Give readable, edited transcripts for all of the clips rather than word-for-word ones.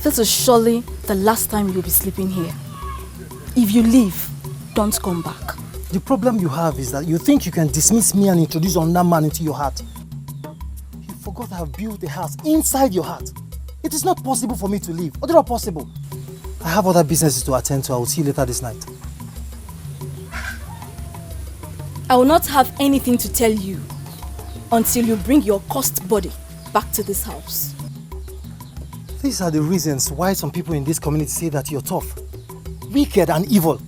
This is surely the last time you'll be sleeping here. If you leave, don't come back. The problem you have is that you think you can dismiss me and introduce another man into your heart. You forgot I have built a house inside your heart. It is not possible for me to leave. Or not possible. I have other businesses to attend to. I will see you later this night. I will not have anything to tell you until you bring your cursed body back to this house. These are the reasons why some people in this community say that you're tough, wicked and evil.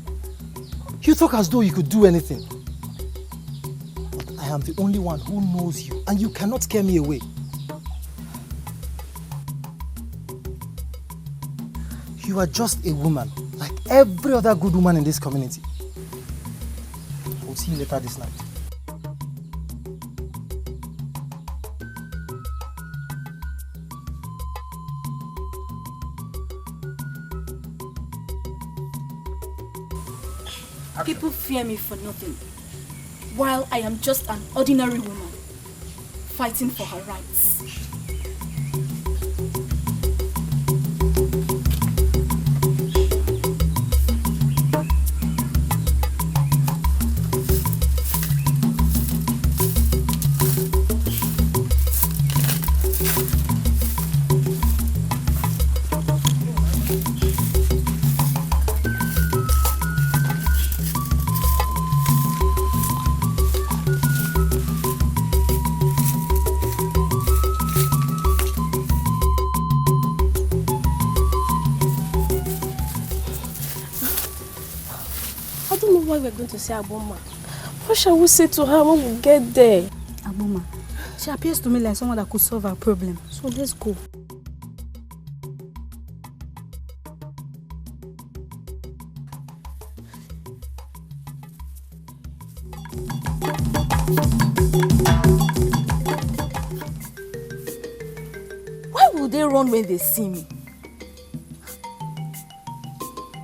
You talk as though you could do anything. But I am the only one who knows you, and you cannot scare me away. You are just a woman, like every other good woman in this community. I will see you later this night. People fear me for nothing, while I am just an ordinary woman, fighting for her rights. We're going to see Aboma. What shall we say to her when we get there? Aboma, she appears to me like someone that could solve our problem. So let's go. Why will they run when they see me?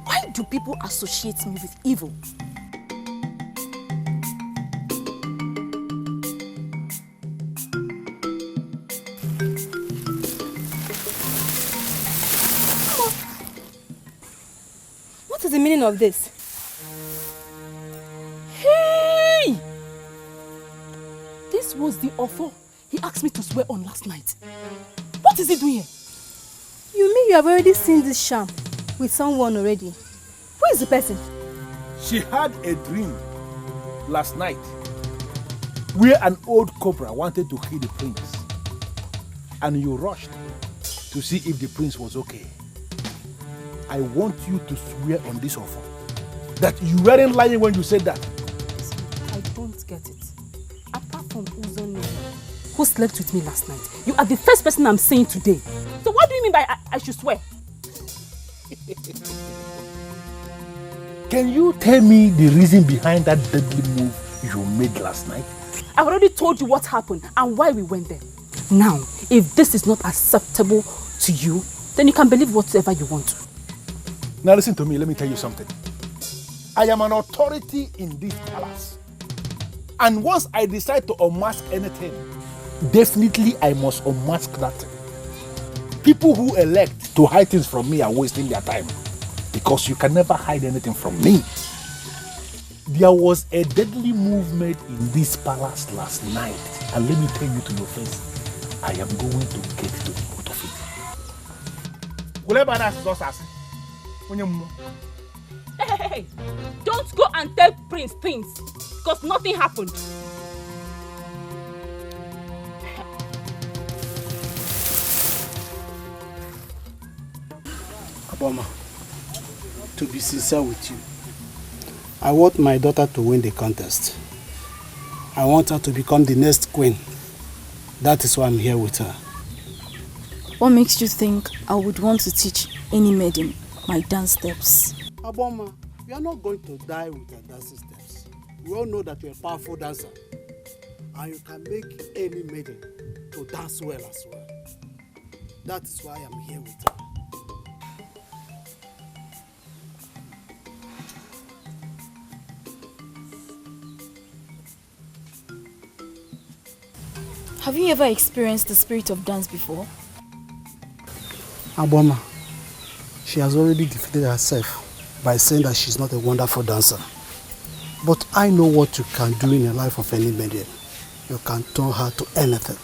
Why do people associate me with evil? What is the meaning of this? Hey! This was the offer he asked me to swear on last night. What is he doing here? You mean you have already seen this sham with someone already? Who is the person? She had a dream last night where an old cobra wanted to kill the prince. And you rushed to see if the prince was okay. I want you to swear on this offer that you weren't lying when you said that. I don't get it. Apart from Uzone, who slept with me last night, you are the first person I'm seeing today. So what do you mean by I should swear? Can you tell me the reason behind that deadly move you made last night? I've already told you what happened and why we went there. Now, if this is not acceptable to you, then you can believe whatever you want to. Now listen to me, let me tell you something. I am an authority in this palace. And once I decide to unmask anything, definitely I must unmask that thing. People who elect to hide things from me are wasting their time. Because you can never hide anything from me. There was a deadly move made in this palace last night. And let me tell you to your face, I am going to get to the root of it. Hey, don't go and tell Prince things, because nothing happened. Aboma, to be sincere with you, I want my daughter to win the contest. I want her to become the next queen. That is why I'm here with her. What makes you think I would want to teach any maiden my dance steps? Aboma, we are not going to die with your dancing steps. We all know that you're a powerful dancer. And you can make any maiden to dance well as well. That is why I'm here with her. Have you ever experienced the spirit of dance before? Aboma, She has already defeated herself by saying that she's not a wonderful dancer. But I know what you can do in the life of any maiden. You can turn her to anything.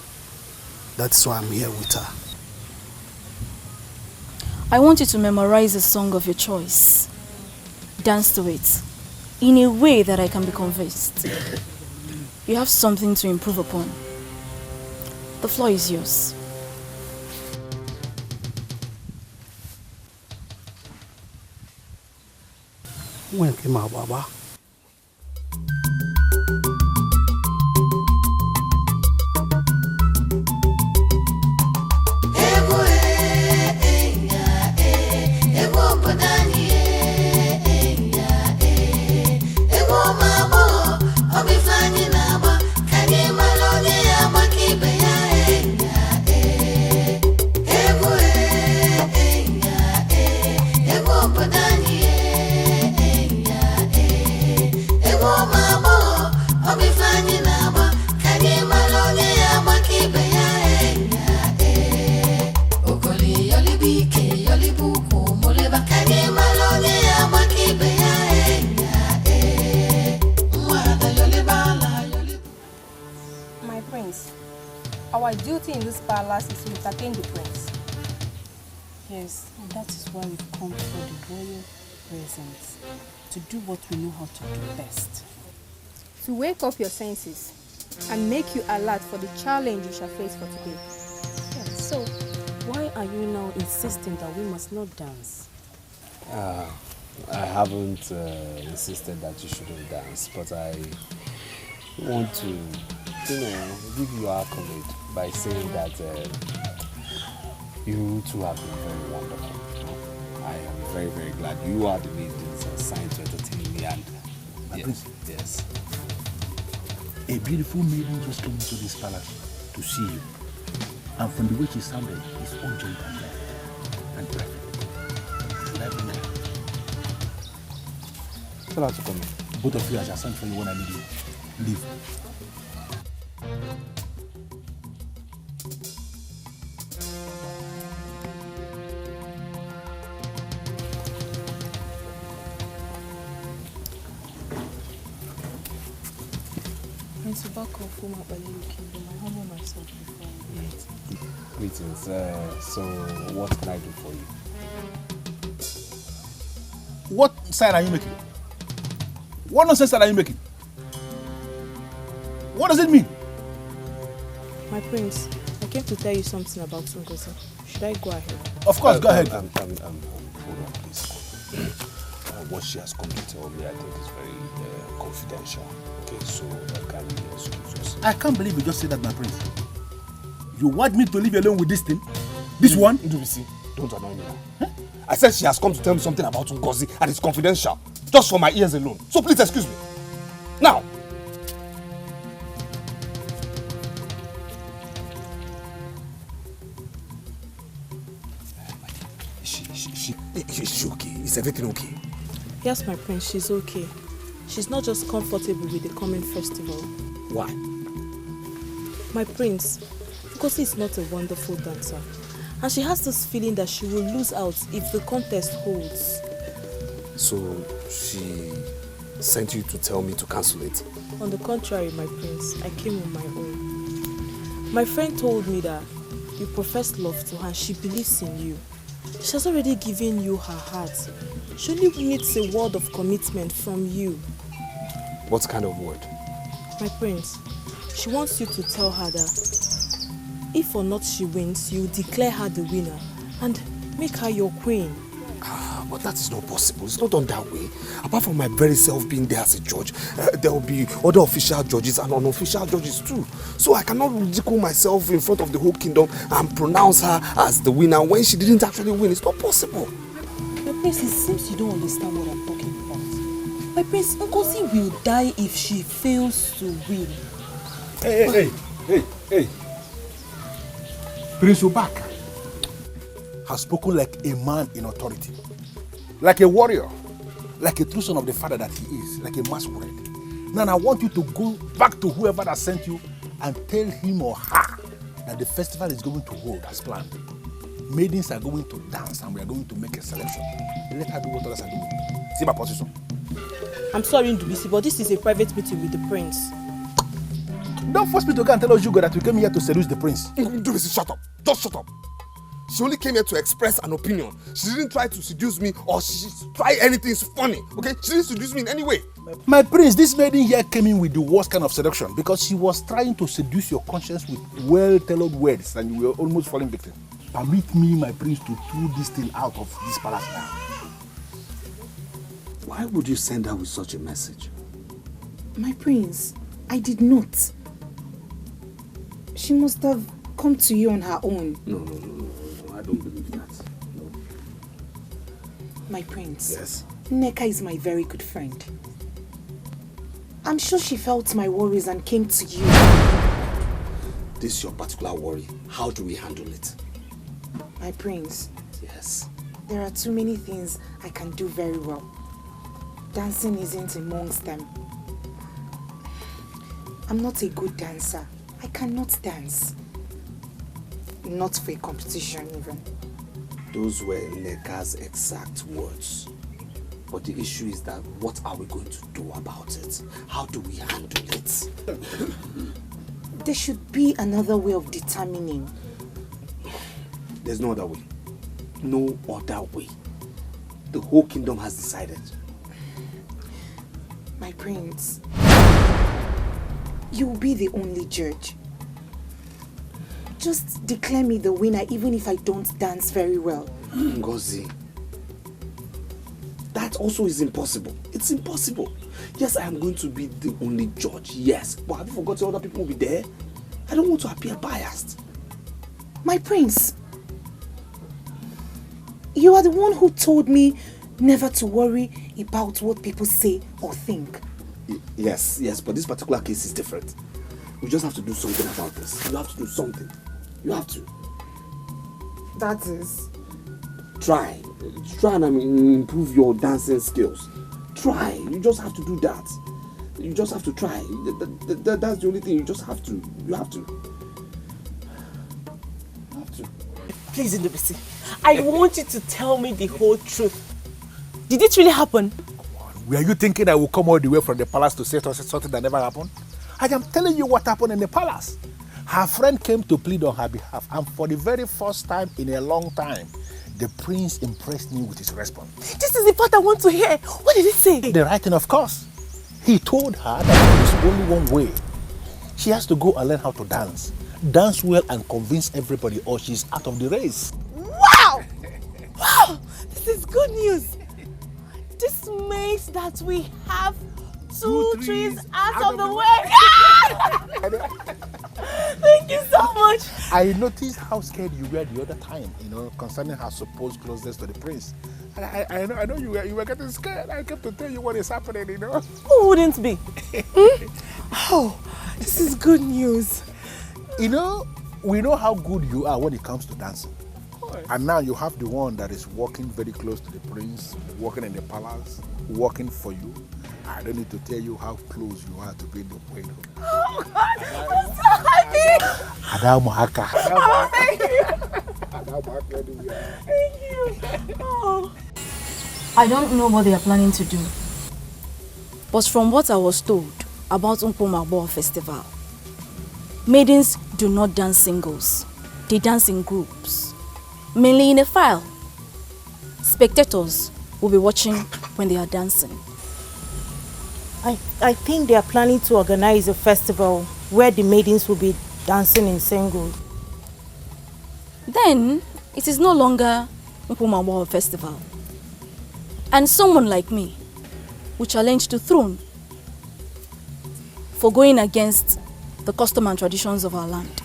That's why I'm here with her. I want you to memorize a song of your choice. Dance to it in a way that I can be convinced. You have something to improve upon. The floor is yours. When came out, Baba? Our duty in this palace is to entertain the prince. Yes, and that is why we've come for the royal presence. To do what we know how to do best. To wake up your senses and make you alert for the challenge you shall face for today. Yes, so why are you now insisting that we must not dance? I haven't insisted that you shouldn't dance, but I want to, give you accolade by saying that you two have been very wonderful. I am very, very glad you are the ladies assigned to entertain me, and yes. A beautiful maiden just came into this palace to see you, and from the way she sounded, it's urgent and perfect. Should I bring her? Tell her to come in. Both of you, I shall send for you when I need you. Leave. I humble myself before you. Greetings. So, what can I do for you? What sign are you making? What nonsense are you making? What does it mean? My prince, I came to tell you something about Ngozi. Should I go ahead? Of course, go ahead. Hold on, please. What she has come to tell me, I think is very confidential. Okay, so can you excuse us? I can't believe you just said that, my prince. You want me to leave you alone with this thing? This one? Don't annoy me now. Huh? I said she has come to tell me something about Ngozi and it's confidential. Just for my ears alone. So please excuse me. Now! Is she okay? Is everything okay? Yes, my prince, she's okay. She's not just comfortable with the coming festival. Why? My prince, because she's not a wonderful dancer. And she has this feeling that she will lose out if the contest holds. So she sent you to tell me to cancel it? On the contrary, my prince, I came on my own. My friend told me that you profess love to her and she believes in you. She has already given you her heart. She only needs a word of commitment from you. What kind of word? My prince, she wants you to tell her that if or not she wins, you declare her the winner and make her your queen. But that is not possible. It's not done that way. Apart from my very self being there as a judge, there will be other official judges and unofficial judges too. So I cannot ridicule myself in front of the whole kingdom and pronounce her as the winner when she didn't actually win. It's not possible. My prince, it seems you don't understand what I'm talking about. My prince, Ngozi will die if she fails to win. Hey. Prince Obaka has spoken like a man in authority. Like a warrior, like a true son of the father that he is, like a masquerade. Now I want you to go back to whoever that sent you and tell him or her that the festival is going to hold as planned. Maidens are going to dance and we are going to make a selection. Let her do what others are doing. See my position? I'm sorry, Ndubisi, but this is a private meeting with the prince. Don't force me to go and tell us you that we came here to seduce the prince. Ndubisi, shut up. Just shut up. She only came here to express an opinion. She didn't try to seduce me or she try anything funny. Okay? She didn't seduce me in any way. My prince, this maiden here came in with the worst kind of seduction because she was trying to seduce your conscience with well-tailored words and you were almost falling victim. Permit me, my prince, to throw this thing out of this palace now. Why would you send her with such a message? My prince, I did not. She must have come to you on her own. No. I don't believe that. No. My prince. Yes? Nneka is my very good friend. I'm sure she felt my worries and came to you. This is your particular worry. How do we handle it? My prince. Yes? There are too many things I can do very well. Dancing isn't amongst them. I'm not a good dancer. I cannot dance. Not for a competition even. Those were Nneka's exact words. But the issue is that what are we going to do about it? How do we handle it? There should be another way of determining. There's no other way. No other way. The whole kingdom has decided. My prince, you will be the only judge. Just declare me the winner even if I don't dance very well. Ngozi, that also is impossible. It's impossible. Yes, I am going to be the only judge, yes. But have you forgotten other people will be there? I don't want to appear biased. My prince, you are the one who told me never to worry about what people say or think. Yes, but this particular case is different. We just have to do something about this. You have to do something. You have to. That is? Try and improve your dancing skills. Try. You just have to do that. You just have to try. That's the only thing. You just have to. You have to. You have to. Please, Ndubisi, I want you to tell me the whole truth. Did it really happen? Were you thinking I will come all the way from the palace to say something that never happened? I am telling you what happened in the palace. Her friend came to plead on her behalf, and for the very first time in a long time, the prince impressed me with his response. This is the part I want to hear. What did he say? The writing, of course. He told her that there is only one way. She has to go and learn how to dance. Dance well and convince everybody or she's out of the race. Wow! Wow! This is good news. This means that we have two trees out of the way. Thank you so much. I noticed how scared you were the other time, concerning her supposed closeness to the prince. I know you were getting scared. I kept to tell you what is happening, Who wouldn't be? Oh, this is good news. We know how good you are when it comes to dancing. And now you have the one that is walking very close to the prince, walking in the palace, working for you. I don't need to tell you how close you are to being the queen. Oh God, I'm so happy. Oh, thank you. Thank you. Oh. I don't know what they are planning to do. But from what I was told about Nkwo Festival, maidens do not dance singles. They dance in groups, mainly in a file. Spectators will be watching when they are dancing. I think they are planning to organize a festival where the maidens will be dancing in singles. Then it is no longer Nkwo Festival. And someone like me will challenge the throne for going against the custom and traditions of our land.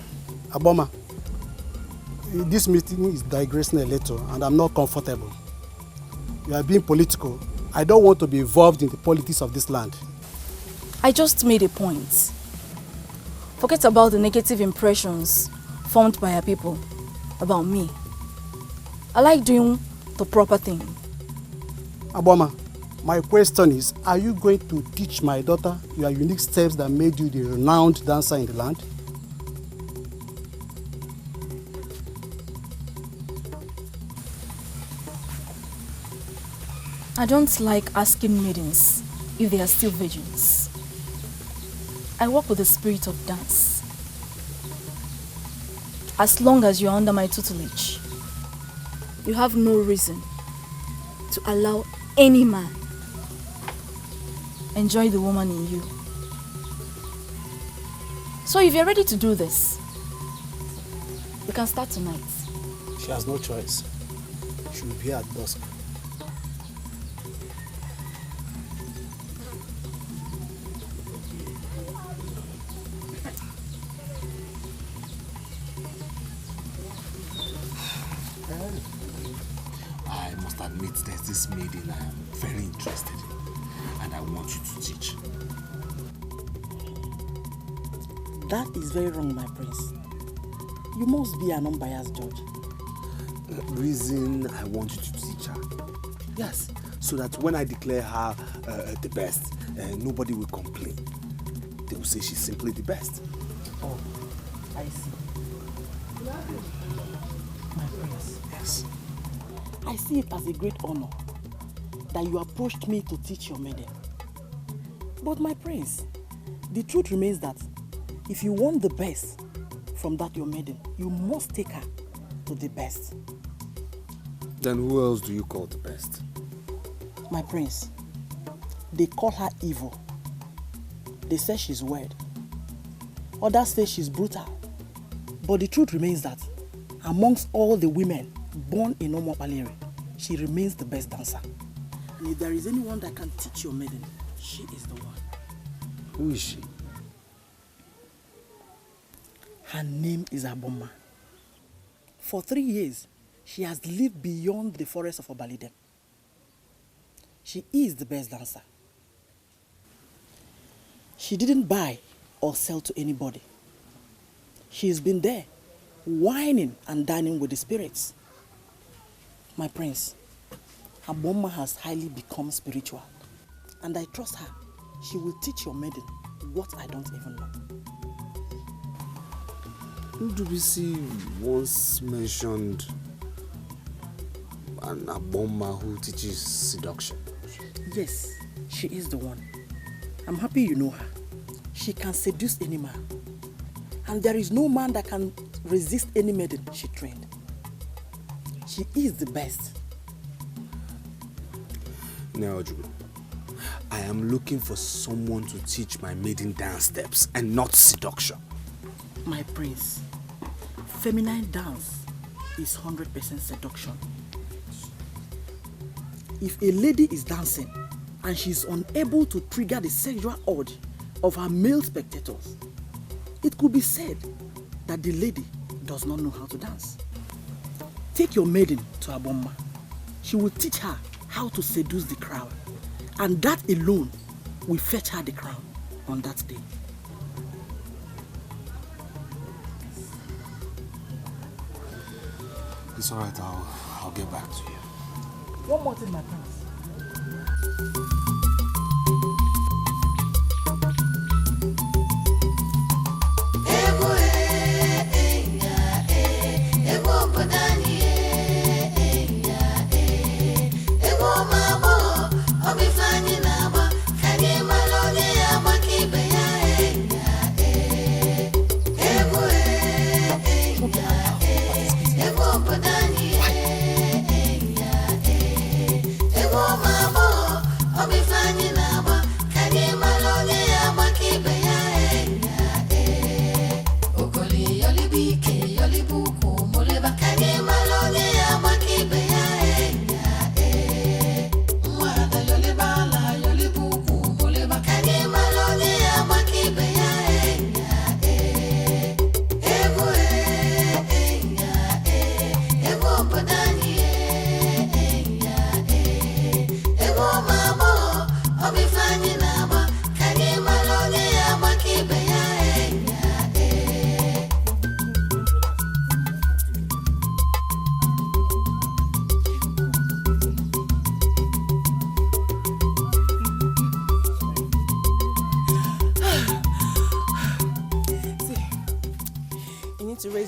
Aboma, this meeting is digressing a little and I'm not comfortable. You are being political. I don't want to be involved in the politics of this land. I just made a point. Forget about the negative impressions formed by our people about me. I like doing the proper thing. Aboma, my question is, are you going to teach my daughter your unique steps that made you the renowned dancer in the land? I don't like asking maidens if they are still virgins. I work with the spirit of dance. As long as you are under my tutelage, you have no reason to allow any man enjoy the woman in you. So if you're ready to do this, we can start tonight. She has no choice. She will be here at dusk. I must admit there's this maiden I am very interested in, and I want you to teach. That is very wrong, my prince. You must be an unbiased judge. The reason I want you to teach her, yes, so that when I declare her the best, nobody will complain. They will say she's simply the best. Oh, I see. My prince. Yes. I see it as a great honor that you approached me to teach your maiden. But my prince, the truth remains that if you want the best from that your maiden, you must take her to the best. Then who else do you call the best? My prince, they call her evil. They say she's weird. Others say she's brutal. But the truth remains that amongst all the women born in Omopaleri, she remains the best dancer. And if there is anyone that can teach your maiden, she is the one. Who is she? Her name is Aboma. For 3 years, she has lived beyond the forest of Obalidem. She is the best dancer. She didn't buy or sell to anybody. She's been there, whining and dining with the spirits. My prince, Aboma has highly become spiritual. And I trust her. She will teach your maiden what I don't even know. Ndubisi once mentioned an Aboma who teaches seduction. Yes, she is the one. I'm happy you know her. She can seduce any man. And there is no man that can resist any maiden she trained. She is the best. Now, I am looking for someone to teach my maiden dance steps and not seduction. My prince, feminine dance is 100% seduction. If a lady is dancing and she's unable to trigger the sexual urge of her male spectators, it could be said that the lady does not know how to dance. Take your maiden to Aboma. She will teach her how to seduce the crowd, and that alone will fetch her the crown on that day. It's all right, I'll get back to you. One more thing, my prince.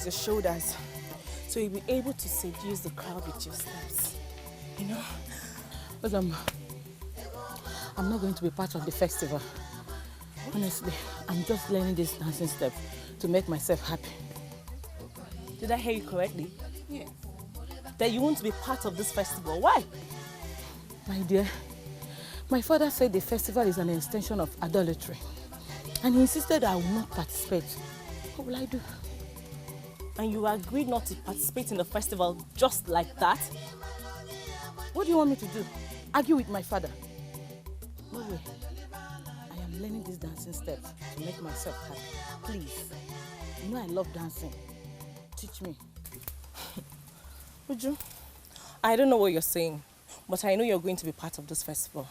Your shoulders so you'll be able to seduce the crowd with your steps. You know, But I'm not going to be part of the festival. Honestly, I'm just learning this dancing step to make myself happy. Did I hear you correctly? Yes. That you won't be part of this festival. Why? My dear, my father said the festival is an extension of idolatry. And he insisted I will not participate. What will I do? And you agreed not to participate in the festival just like that? What do you want me to do? Argue with my father? No way. I am learning these dancing steps to make myself happy. Please. You know I love dancing. Teach me. Uju, I don't know what you're saying, but I know you're going to be part of this festival.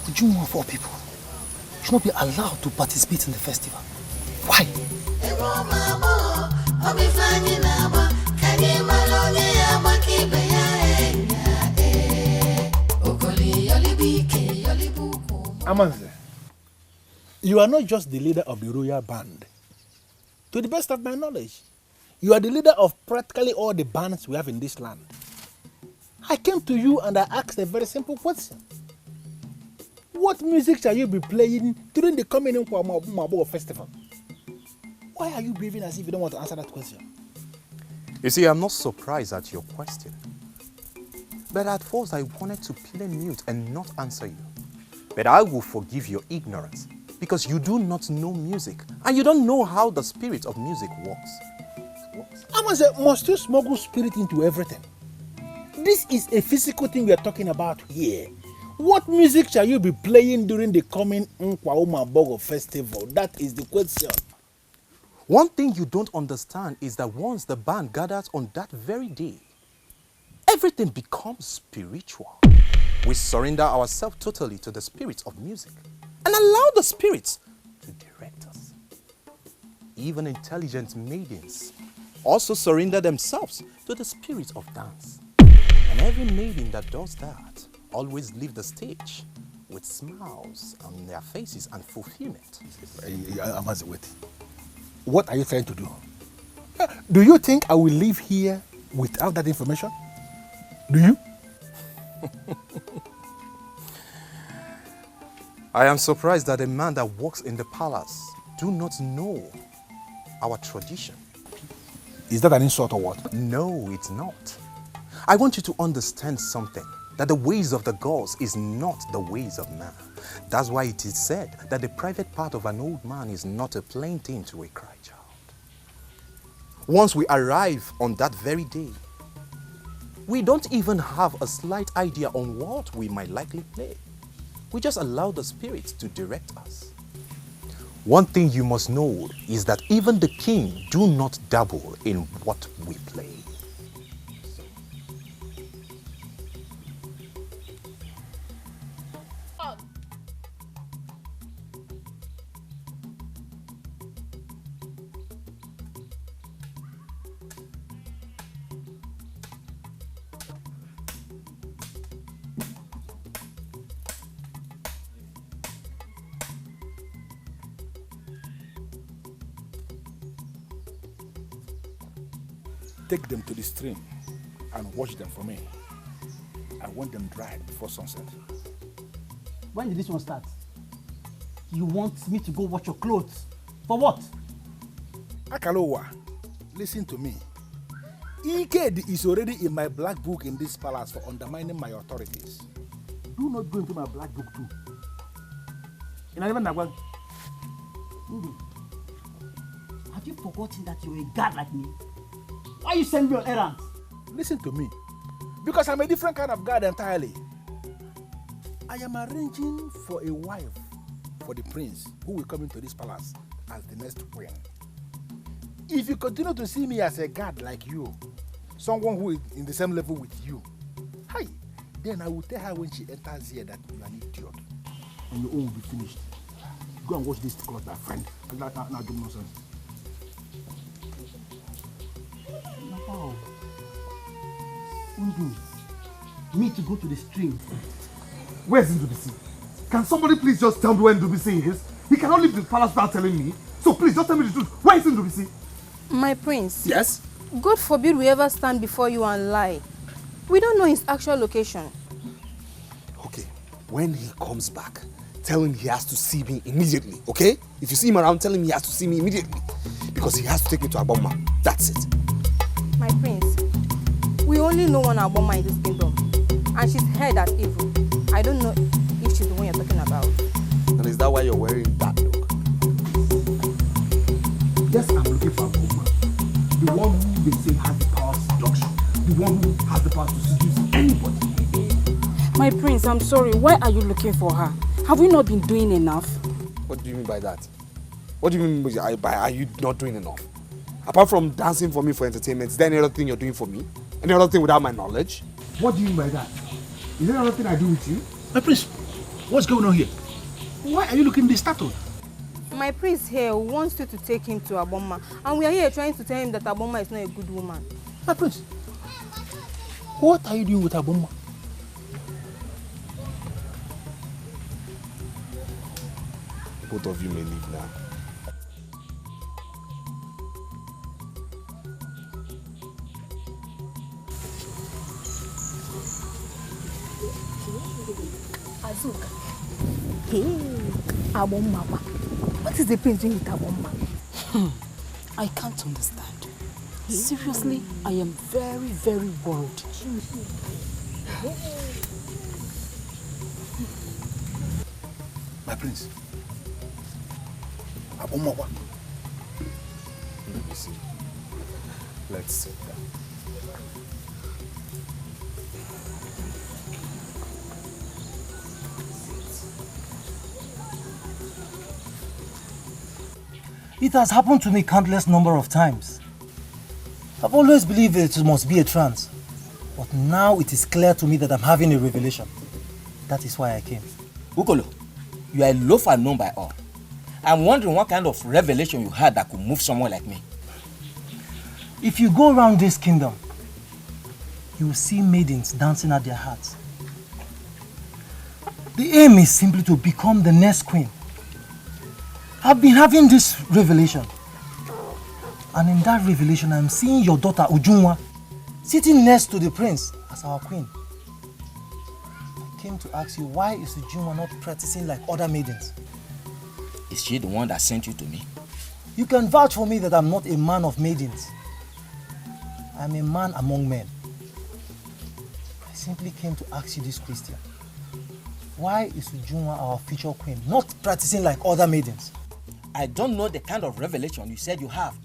Ujunwa of all people should not be allowed to participate in the festival. Why? Amanze, you are not just the leader of the royal band. To the best of my knowledge, you are the leader of practically all the bands we have in this land. I came to you and I asked a very simple question. What music shall you be playing during the coming Mabo festival? Why are you behaving as if you don't want to answer that question? You see, I'm not surprised at your question. But at first, I wanted to play mute and not answer you. But I will forgive your ignorance because you do not know music and you don't know how the spirit of music works. Amanze, must you smuggle spirit into everything? This is a physical thing we are talking about here. What music shall you be playing during the coming Nkwauma Bogo festival? That is the question. One thing you don't understand is that once the band gathers on that very day, everything becomes spiritual. We surrender ourselves totally to the spirit of music and allow the spirits to direct us. Even intelligent maidens also surrender themselves to the spirit of dance. And every maiden that does that always leave the stage with smiles on their faces and fulfillment. Amaze, wait. What are you trying to do? Do you think I will leave here without that information? Do you? I am surprised that a man that works in the palace do not know our tradition. Is that an insult or what? No, it's not. I want you to understand something, that the ways of the gods is not the ways of man. That's why it is said that the private part of an old man is not a plain thing to a cry child. Once we arrive on that very day, we don't even have a slight idea on what we might likely play. We just allow the spirits to direct us. One thing you must know is that even the king do not dabble in what we play. Take them to the stream and wash them for me. I want them dried before sunset. When did this one start? You want me to go wash your clothes? For what? Akalowa, listen to me. Ekeh is already in my black book in this palace for undermining my authorities. Do not go into my black book too. Have you forgotten that you're a god like me? Why you send me on errands? Listen to me. Because I'm a different kind of god entirely. I am arranging for a wife for the prince who will come into this palace as the next queen. If you continue to see me as a god like you, someone who is in the same level with you, hi, then I will tell her when she enters here that you are an idiot. And your own will be finished. Go go and watch this cloth, my friend. And that not do nonsense. Wow. Undu, me to go to the stream. Where's Ndubisi? Can somebody please just tell me where Ndubisi is? He cannot leave the palace without telling me. So please just tell me the truth. Where is Ndubisi? My prince. Yes? God forbid we ever stand before you and lie. We don't know his actual location. Okay, when he comes back, tell him he has to see me immediately, okay? If you see him around, tell him he has to see me immediately. Because he has to take me to Aboma. That's it. My prince, we only know one Aboma in this kingdom. And she's head at evil. I don't know if she's the one you're talking about. And is that why you're wearing that look? Yes, I'm looking for Aboma. The one who they say has the power of seduction. The one who has the power to seduce anybody. My prince, I'm sorry. Why are you looking for her? Have we not been doing enough? What do you mean by that? What do you mean by are you not doing enough? Apart from dancing for me for entertainment, is there any other thing you're doing for me? Any other thing without my knowledge? What do you mean by that? Is there another thing I do with you? My prince, what's going on here? Why are you looking this startled? My prince here wants you to take him to Aboma. And we are here trying to tell him that Aboma is not a good woman. My prince, what are you doing with Aboma? Both of you may leave now. Azuka. Hey, Aboma. What is the prince doing with Aboma? I can't understand. Seriously, I am very, very worried. My prince, Aboma. Let me see. Let's sit down. It has happened to me countless number of times. I've always believed it must be a trance. But now it is clear to me that I'm having a revelation. That is why I came. Ukolo, you are a loafer known by all. I'm wondering what kind of revelation you had that could move someone like me. If you go around this kingdom, you will see maidens dancing at their hearts. The aim is simply to become the next queen. I've been having this revelation. And in that revelation, I'm seeing your daughter Ujunwa sitting next to the prince as our queen. I came to ask you, why is Ujunwa not practicing like other maidens? Is she the one that sent you to me? You can vouch for me that I'm not a man of maidens. I'm a man among men. I simply came to ask you this question. Why is Ujunwa our future queen not practicing like other maidens? I don't know the kind of revelation you said you have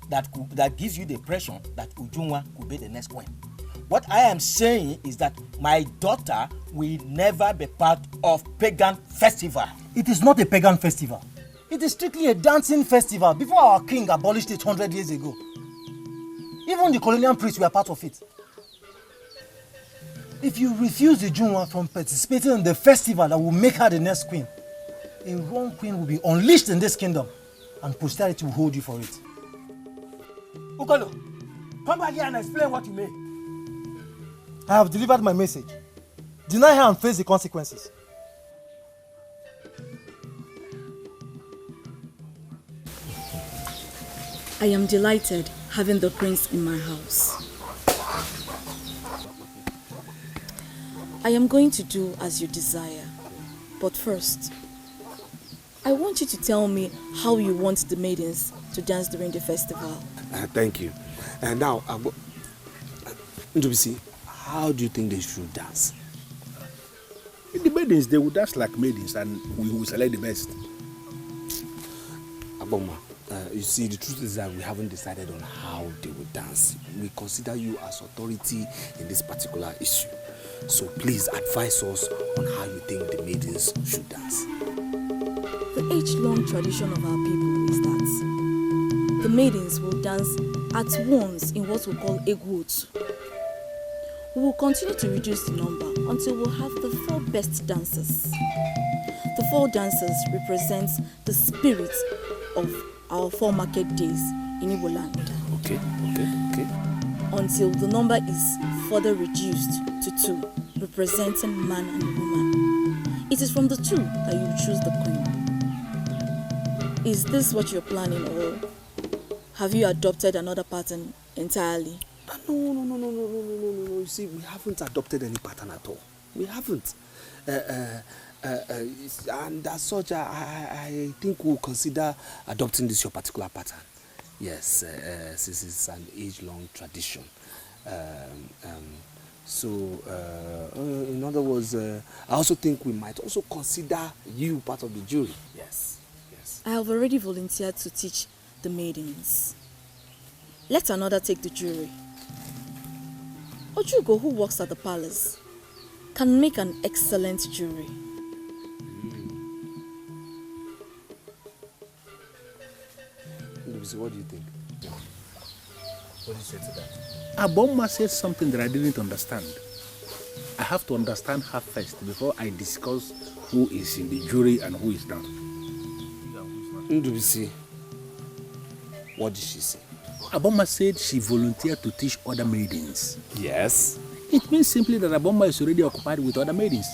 that gives you the impression that Ujunwa could be the next queen. What I am saying is that my daughter will never be part of pagan festival. It is not a pagan festival. It is strictly a dancing festival before our king abolished it 100 years ago. Even the colonial priests were part of it. If you refuse the Ujunwa from participating in the festival that will make her the next queen, a wrong queen will be unleashed in this kingdom and posterity will hold you for it. Ukolo, come back here and explain what you mean. I have delivered my message. Deny her and face the consequences. I am delighted having the prince in my house. I am going to do as you desire. But first, I want you to tell me how you want the maidens to dance during the festival. Thank you. And now, Ndubisi, how do you think they should dance? In the maidens, they will dance like maidens and we will select the best. Aboma, you see, the truth is that we haven't decided on how they will dance. We consider you as authority in this particular issue. So please advise us on how you think the maidens should dance. The age-long tradition of our people is that the maidens will dance at once in what we call egwotu. We will continue to reduce the number until we'll have the 4 best dancers. The 4 dancers represent the spirit of our 4 market days in Igbo land. Okay. Until the number is further reduced to 2, representing man and woman. It is from the 2 that you choose the queen. Is this what you're planning, or have you adopted another pattern entirely? No. You see, we haven't adopted any pattern at all. We haven't. And as such, I think we'll consider adopting this your particular pattern. Yes, this is an age-long tradition. So, in other words, I also think we might also consider you part of the jury. Yes. I have already volunteered to teach the maidens. Let another take the jury. Ojugo, who works at the palace, can make an excellent jury. What do you think? What do you say to that? Aboma said something that I didn't understand. I have to understand her first before I discuss who is in the jury and who is not. Ndubisi, what did she say? Aboma said she volunteered to teach other maidens. Yes. It means simply that Aboma is already occupied with other maidens.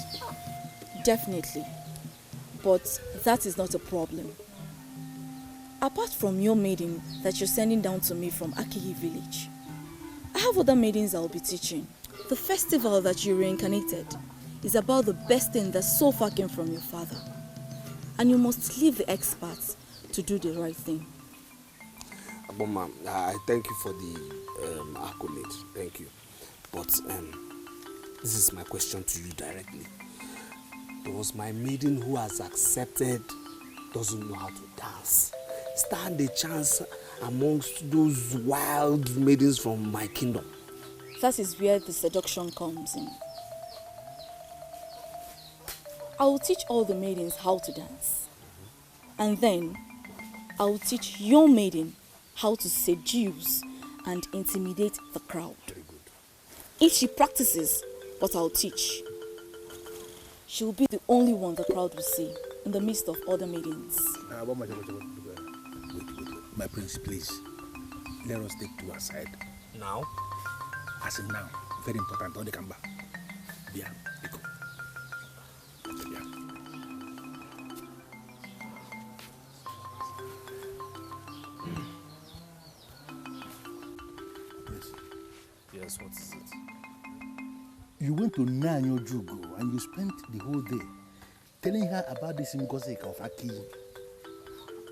Definitely. But that is not a problem. Apart from your maiden that you're sending down to me from Ekeh village, I have other maidens I'll be teaching. The festival that you reincarnated is about the best thing that so far came from your father. And you must leave the experts to do the right thing. Aboma, I thank you for the accolade. Thank you. But this is my question to you directly. Does my maiden who has accepted doesn't know how to dance stand a chance amongst those wild maidens from my kingdom? That is where the seduction comes in. I will teach all the maidens how to dance. And then I will teach your maiden how to seduce and intimidate the crowd. If she practices what I'll teach, she will be the only one the crowd will see in the midst of other maidens. Wait. My prince, please. Let us take two aside. Now? As in now. Very important. Don't they come back? Yeah, go. Yeah. Prince. Yes, what is it? You went to Nanyo Jugo and you spent the whole day telling her about this Ngosika of Ekeh.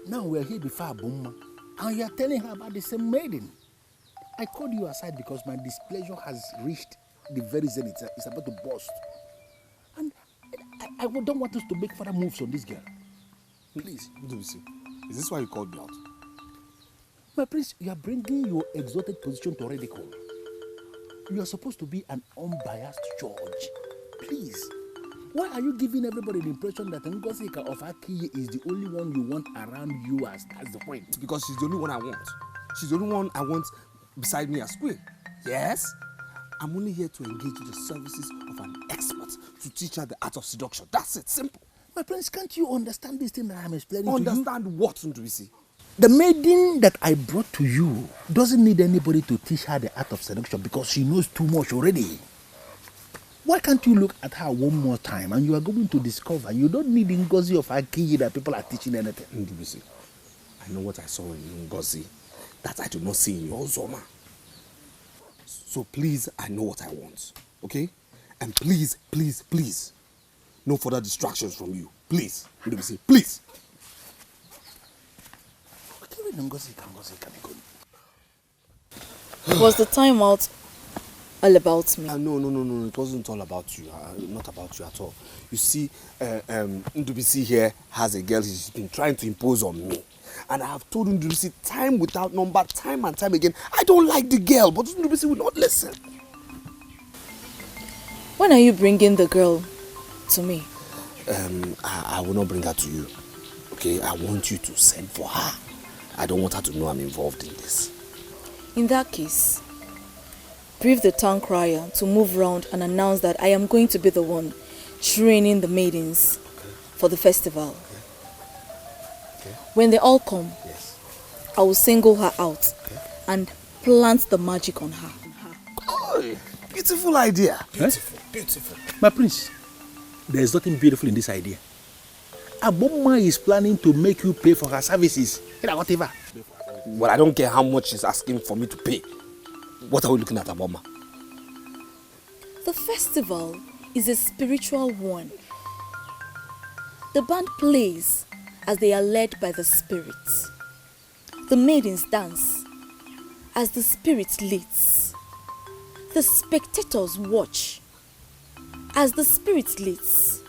Now we are here before Aboma and you are telling her about the same maiden. I called you aside because my displeasure has reached the very zenith. It's about to burst. And I don't want us to make further moves on this girl. Please. Is this why you called me out? My prince, you are bringing your exalted position to ridicule. You are supposed to be an unbiased judge. Please. Why are you giving everybody the impression that Ngosika of Ekeh is the only one you want around you as that's the point? Because she's the only one I want. She's the only one I want beside me as queen. Yes? I'm only here to engage in the services of an expert to teach her the art of seduction. That's it. Simple. My prince, can't you understand this thing that I'm explaining to you? Understand what, Ndubisi? The maiden that I brought to you doesn't need anybody to teach her the art of seduction because she knows too much already. Why can't you look at her one more time and you are going to discover you don't need Ngozi of Ekeh that people are teaching anything? Ndubisi, I know what I saw in Ngozi that I do not see in your Zoma. So please, I know what I want. Okay? And please, please, please, no further distractions from you. Please, Ndubisi, please. Was the time out all about me? No. It wasn't all about you. Not about you at all. You see, Ndubisi here has a girl he's been trying to impose on me. And I have told Ndubisi time without number, time and time again, I don't like the girl, but Ndubisi will not listen. When are you bringing the girl to me? I will not bring her to you. Okay, I want you to send for her. I don't want her to know I'm involved in this. In that case, brief the town crier to move round and announce that I am going to be the one training the maidens for the festival. When they all come, I will single her out and plant the magic on her. Oh, beautiful idea. Beautiful, beautiful. My prince, there is nothing beautiful in this idea. Aboma is planning to make you pay for her services. Whatever. Well, I don't care how much she's asking for me to pay. What are we looking at, Aboma? The festival is a spiritual one. The band plays as they are led by the spirits. The maidens dance as the spirit leads. The spectators watch as the spirit leads.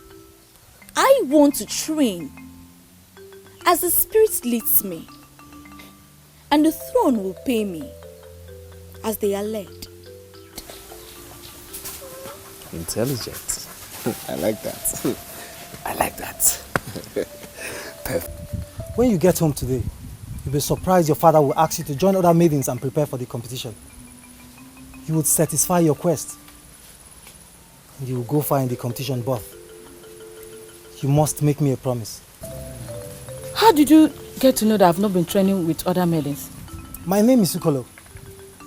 I want to train as the spirit leads me, and the throne will pay me as they are led. Intelligent. I like that. I like that. When you get home today, you'll be surprised your father will ask you to join other maidens and prepare for the competition. You would satisfy your quest, and you will go far in the competition, but you must make me a promise. How did you get to know that I've not been training with other maidens? My name is Ukolo.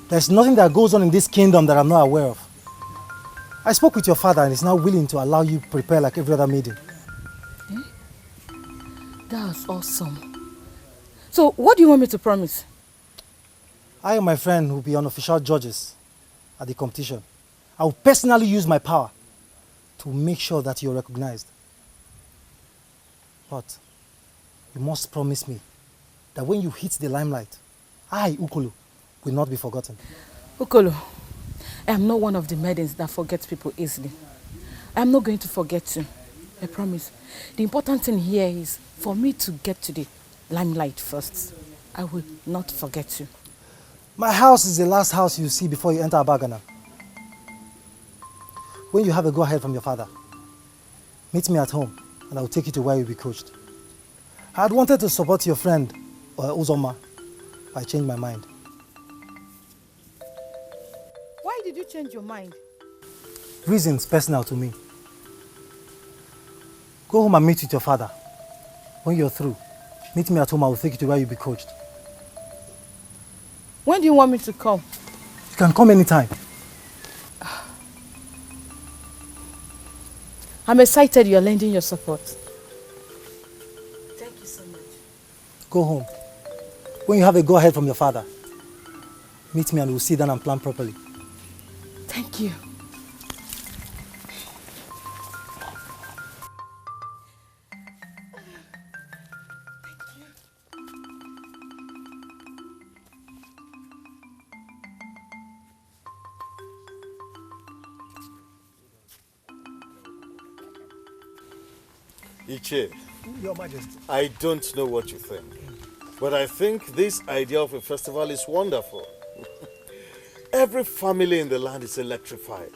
There's nothing that goes on in this kingdom that I'm not aware of. I spoke with your father and he's now willing to allow you prepare like every other maiden. That's awesome. So, what do you want me to promise? I and my friend will be unofficial judges at the competition. I will personally use my power to make sure that you're recognized. But you must promise me that when you hit the limelight, I, Ukolo, will not be forgotten. Ukolo, I am not one of the maidens that forgets people easily. I am not going to forget you. I promise. The important thing here is for me to get to the limelight first. I will not forget you. My house is the last house you see before you enter Abagana. When you have a go-ahead from your father, meet me at home and I will take you to where you'll be coached. I had wanted to support your friend, Uzoma, but I changed my mind. Why did you change your mind? Reasons personal to me. Go home and meet with your father. When you're through, meet me at home. I will take you to where you'll be coached. When do you want me to come? You can come anytime. I'm excited you're lending your support. Thank you so much. Go home. When you have a go-ahead from your father, meet me and we'll sit down and plan properly. Thank you. Iche, Your Majesty. I don't know what you think, but I think this idea of a festival is wonderful. Every family in the land is electrified.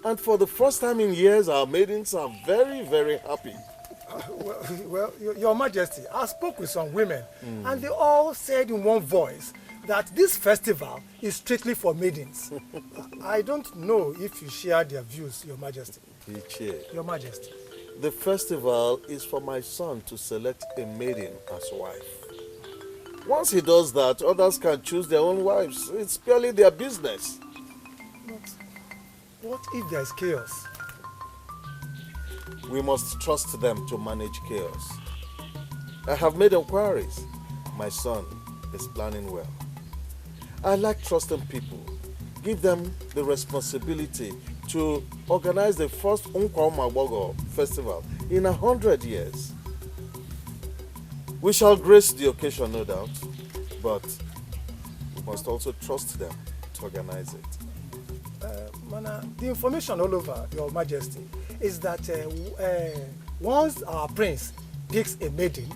And for the first time in years, our maidens are very, very happy. Well, Your Majesty, I spoke with some women, and they all said in one voice that this festival is strictly for maidens. I don't know if you share their views, Your Majesty. Iche, Your Majesty. the festival is for my son to select a maiden as wife. Once he does that, others can choose their own wives. It's purely their business. But what if there's chaos? We must trust them to manage chaos. I have made inquiries. My son is planning well. I like trusting people. Give them the responsibility to organize the first Nkwa festival in 100 years. We shall grace the occasion, no doubt, but we must also trust them to organize it. Mana, the information all over, Your Majesty, is that once our prince picks a maiden,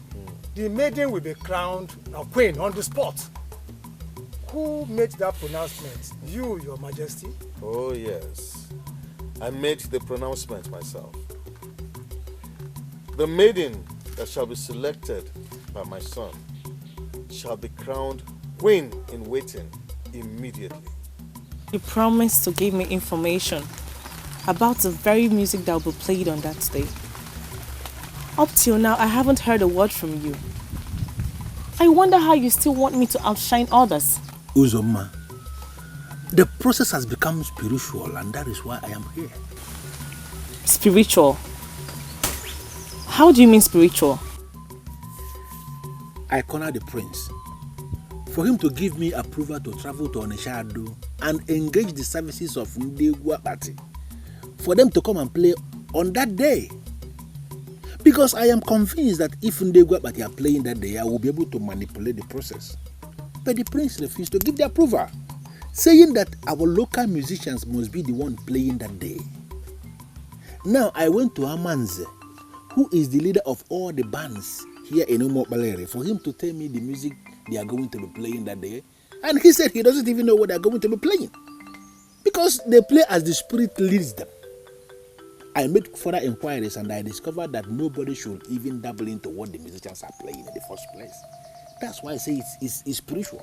the maiden will be crowned a queen on the spot. Who made that pronouncement? You, Your Majesty? Oh, yes. I made the pronouncement myself. The maiden that shall be selected by my son shall be crowned queen in waiting immediately. He promised to give me information about the very music that will be played on that day. Up till now, I haven't heard a word from you. I wonder how you still want me to outshine others. Uzoma, the process has become spiritual, and that is why I am here. Spiritual? How do you mean spiritual? I cornered the prince for him to give me approval to travel to Onishado and engage the services of Ndegwa party for them to come and play on that day. Because I am convinced that if Ndegwa party are playing that day, I will be able to manipulate the process. But the prince refused to give the approval, saying that our local musicians must be the one playing that day. Now I went to Amanze, who is the leader of all the bands here in Umokbalere, for him to tell me the music they are going to be playing that day. And he said he doesn't even know what they are going to be playing, because they play as the spirit leads them. I made further inquiries and I discovered that nobody should even dabble into what the musicians are playing in the first place. That's why I say it's spiritual.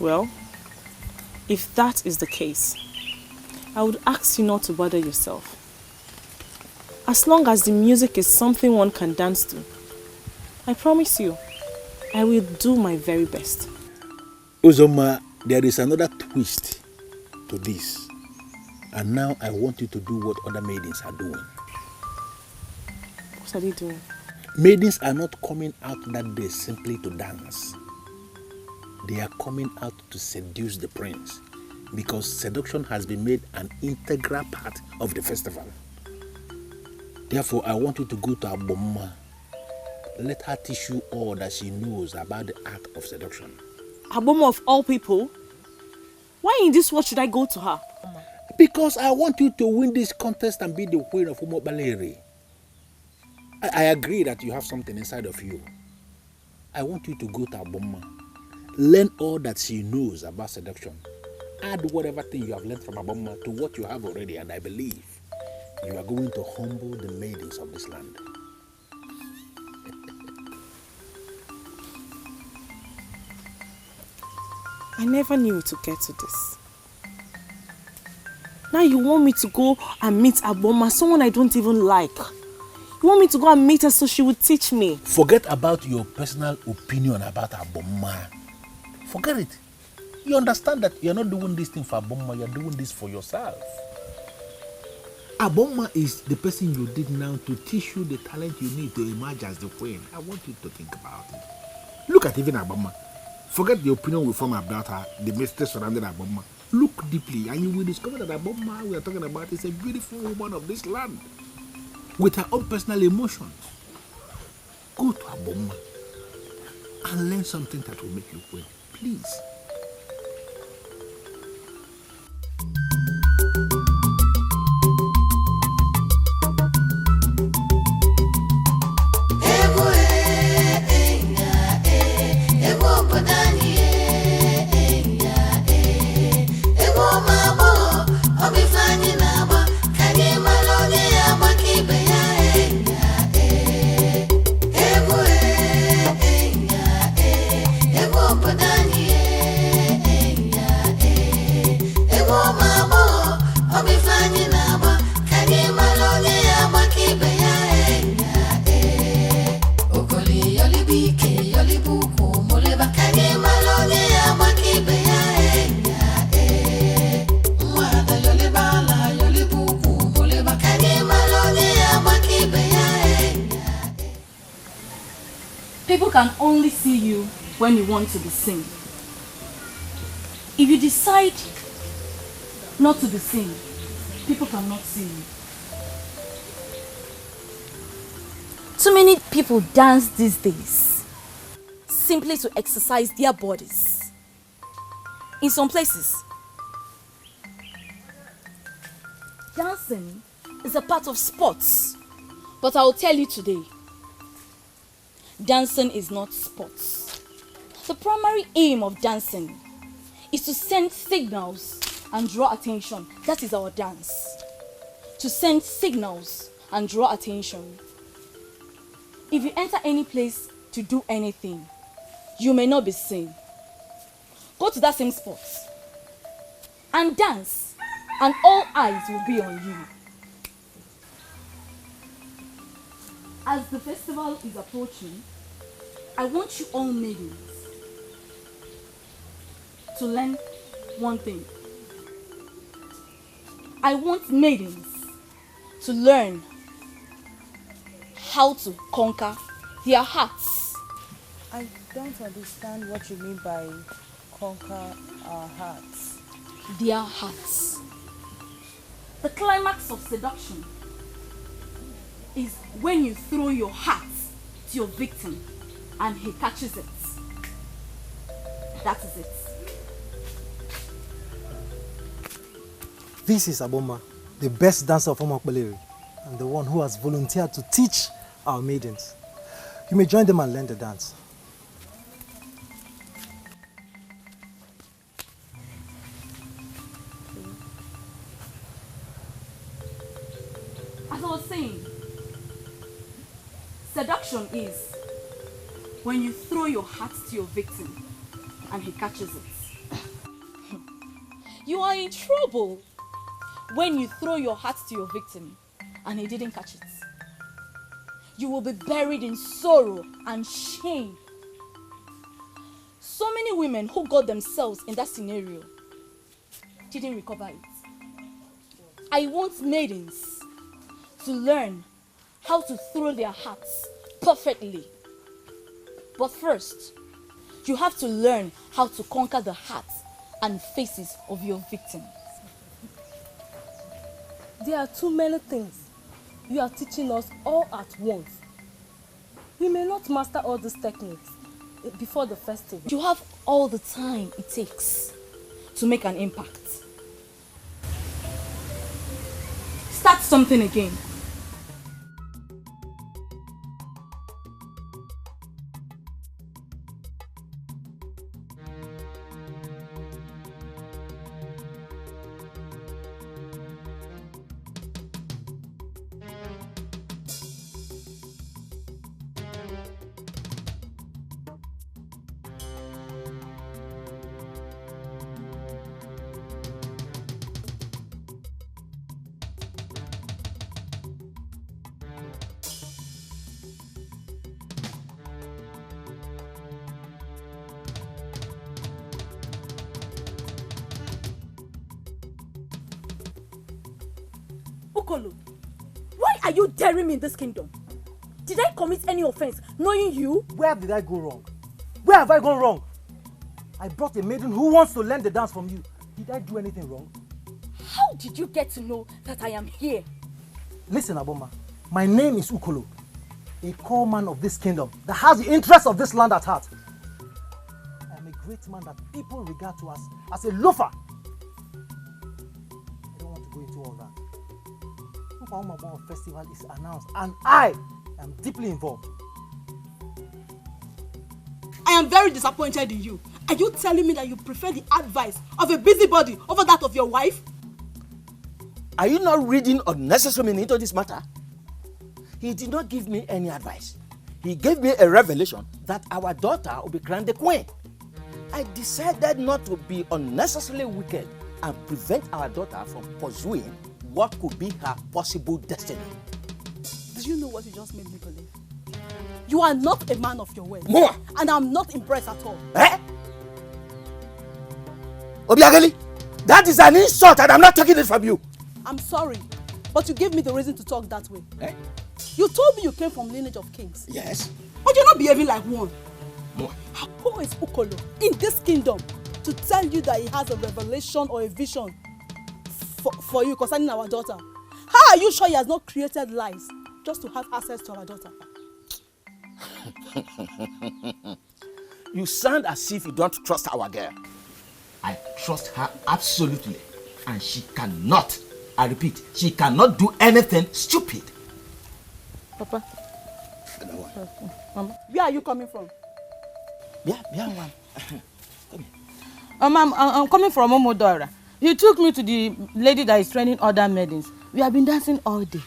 Well, if that is the case, I would ask you not to bother yourself. As long as the music is something one can dance to, I promise you, I will do my very best. Uzoma, there is another twist to this. And now I want you to do what other maidens are doing. What are they doing? Maidens are not coming out that day simply to dance. They are coming out to seduce the prince, because seduction has been made an integral part of the festival. Therefore, I want you to go to Aboma. Let her teach you all that she knows about the art of seduction. Aboma of all people? Why in this world should I go to her? Because I want you to win this contest and be the queen of Umobaleri. I agree that you have something inside of you. I want you to go to Aboma. Learn all that she knows about seduction. Add whatever thing you have learned from Aboma to what you have already, and I believe you are going to humble the maidens of this land. I never knew it would get to this. Now you want me to go and meet Aboma, someone I don't even like. You want me to go and meet her so she would teach me. Forget about your personal opinion about Aboma. Forget it. You understand that you're not doing this thing for Aboma, you're doing this for yourself. Aboma is the person you did now to teach you the talent you need to emerge as the queen. I want you to think about it. Look at even Aboma. Forget the opinion we form about her, the mystery surrounding Aboma. Look deeply and you will discover that Aboma we are talking about is a beautiful woman of this land with her own personal emotions. Go to Aboma and learn something that will make you queen. Please. People can only see you when you want to be seen. If you decide not to be seen, people cannot see you. Too many people dance these days simply to exercise their bodies. In some places, dancing is a part of sports. But I will tell you today, dancing is not sports. The primary aim of dancing is to send signals and draw attention. That is our dance. To send signals and draw attention. If you enter any place to do anything, you may not be seen. Go to that same spot and dance, and all eyes will be on you. As the festival is approaching, I want you all maidens to learn one thing. I want maidens to learn how to conquer their hearts. I don't understand what you mean by conquer our hearts. Their hearts. The climax of seduction is when you throw your heart to your victim and he catches it. That is it. This is Aboma, the best dancer of Omakbaleri, and the one who has volunteered to teach our maidens. You may join them and learn the dance. As I was saying, seduction is when you throw your heart to your victim and he catches it. You are in trouble when you throw your heart to your victim and he didn't catch it. You will be buried in sorrow and shame. So many women who got themselves in that scenario didn't recover it. I want maidens to learn how to throw their hearts perfectly. But first, you have to learn how to conquer the hearts and faces of your victims. There are too many things you are teaching us all at once. We may not master all these techniques before the festival. You have all the time it takes to make an impact. Start something again. Ukolo, why are you daring me in this kingdom? Did I commit any offense knowing you? Where did I go wrong? Where have I gone wrong? I brought a maiden who wants to learn the dance from you. Did I do anything wrong? How did you get to know that I am here? Listen, Aboma, my name is Ukolo, a core man of this kingdom that has the interests of this land at heart. I am a great man that people regard to as a loafer. I don't want to go into all that. Umaboma Festival is announced and I am deeply involved. I am very disappointed in you. Are you telling me that you prefer the advice of a busybody over that of your wife? Are you not reading unnecessary meaning into this matter? He did not give me any advice. He gave me a revelation that our daughter will be crowned the queen. I decided not to be unnecessarily wicked and prevent our daughter from pursuing what could be her possible destiny. Do you know what you just made me believe? You are not a man of your word. More. And I'm not impressed at all. Eh? Obiageli, that is an insult and I'm not taking it from you. I'm sorry, but you gave me the reason to talk that way. Eh? You told me you came from lineage of kings. Yes. But you're not behaving like one. More. Who is Ukolo in this kingdom to tell you that he has a revelation or a vision for you concerning our daughter? How are you sure he has not created lies just to have access to our daughter? You sound as if you don't trust our girl. I trust her absolutely. And she cannot, I repeat, she cannot do anything stupid. Papa. Mama. Where are you coming from? Yeah, ma'am. Come here. I'm coming from Omodora. He took me to the lady that is training other maidens. We have been dancing all day.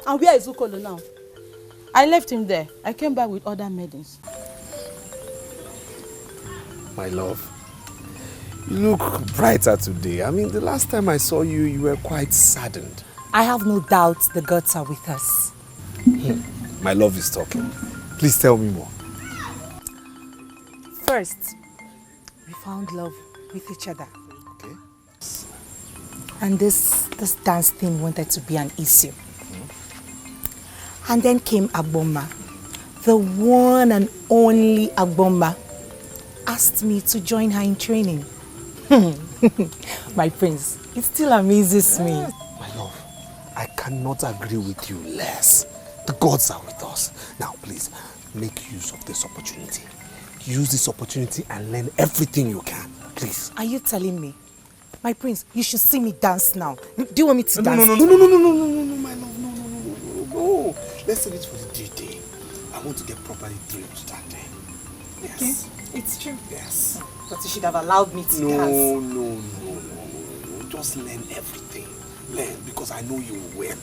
And where is Ukolo now? I left him there. I came back with other maidens. My love, you look brighter today. I mean, the last time I saw you, you were quite saddened. I have no doubt the gods are with us. My love is talking. Please tell me more. First, we found love with each other. Okay. And this dance thing wanted to be an issue. And then came Agboma. The one and only Agboma asked me to join her in training. My prince, it still amazes me. My love, I cannot agree with you less. The gods are with us. Now, please, make use of this opportunity. Use this opportunity and learn everything you can. Please. Are you telling me? My prince, you should see me dance now. Do you want me to dance? No, my love, no. Let's save it for the D-Day. I want to get properly thrilled that day. Yes. Okay, it's true. Yes. But you should have allowed me to dance. No. Just learn everything. Learn, because I know you will win.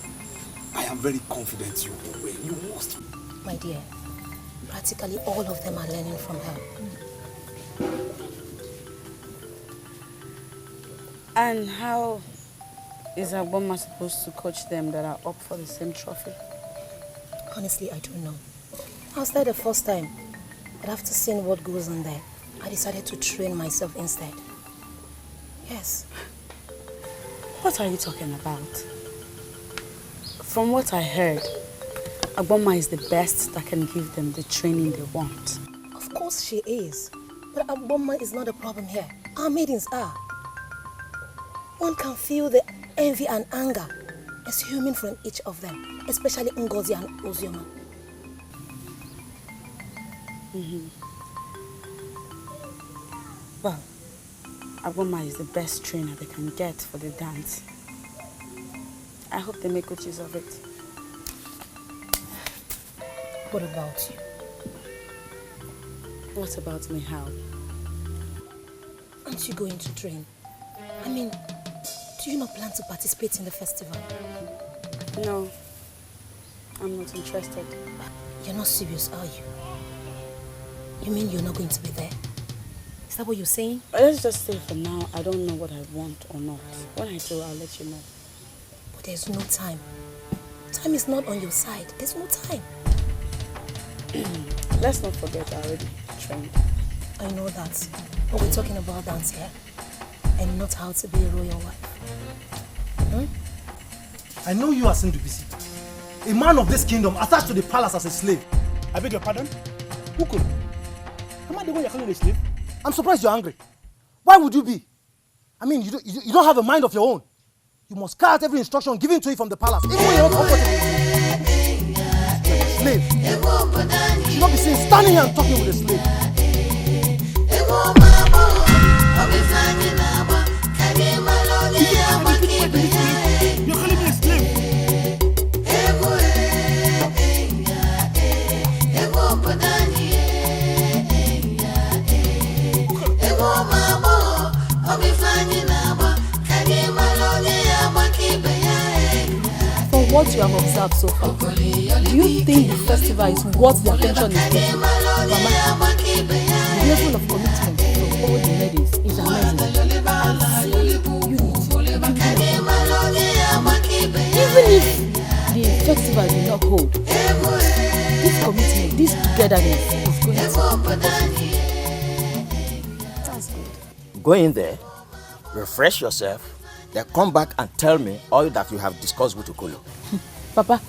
I am very confident you will win. You must. My dear, practically all of them are learning from her. And how is Agboma supposed to coach them that are up for the same trophy? Honestly, I don't know. I was there the first time, but after seeing what goes on there, I decided to train myself instead. Yes. What are you talking about? From what I heard, Agboma is the best that can give them the training they want. Of course she is. But Agboma is not the problem here. Our maidens are. One can feel the envy and anger assuming from each of them, especially Ngozi and Ozioma. Well, Agboma is the best trainer they can get for the dance. I hope they make good use of it. What about you? What about me, how? Aren't you going to train? I mean, do you not plan to participate in the festival? No, I'm not interested. You're not serious, are you? You mean you're not going to be there? Is that what you're saying? Let's just say for now, I don't know what I want or not. When I do, I'll let you know. But there's no time. Time is not on your side. There's no time. Let's not forget I already trained. I know that. But we're talking about dance here. And not how to be a royal wife. I know you are Sindubisi. A man of this kingdom attached to the palace as a slave. I beg your pardon? Who could? Am I the one you're calling a slave? I'm surprised you're angry. Why would you be? I mean, you don't have a mind of your own. You must carry out every instruction given to you from the palace, even when you're not comfortable. Like a slave. You should not be seen standing here and talking with a slave. You're calling me a slave? From what you have observed so far, do you think the festival is worth the attention it's getting? Mama, the level of commitment from all the ladies is amazing. Even if the festival did not hold, this commitment, this togetherness is going to That's good. Go in there, refresh yourself, then come back and tell me all that you have discussed with Okolo. Papa,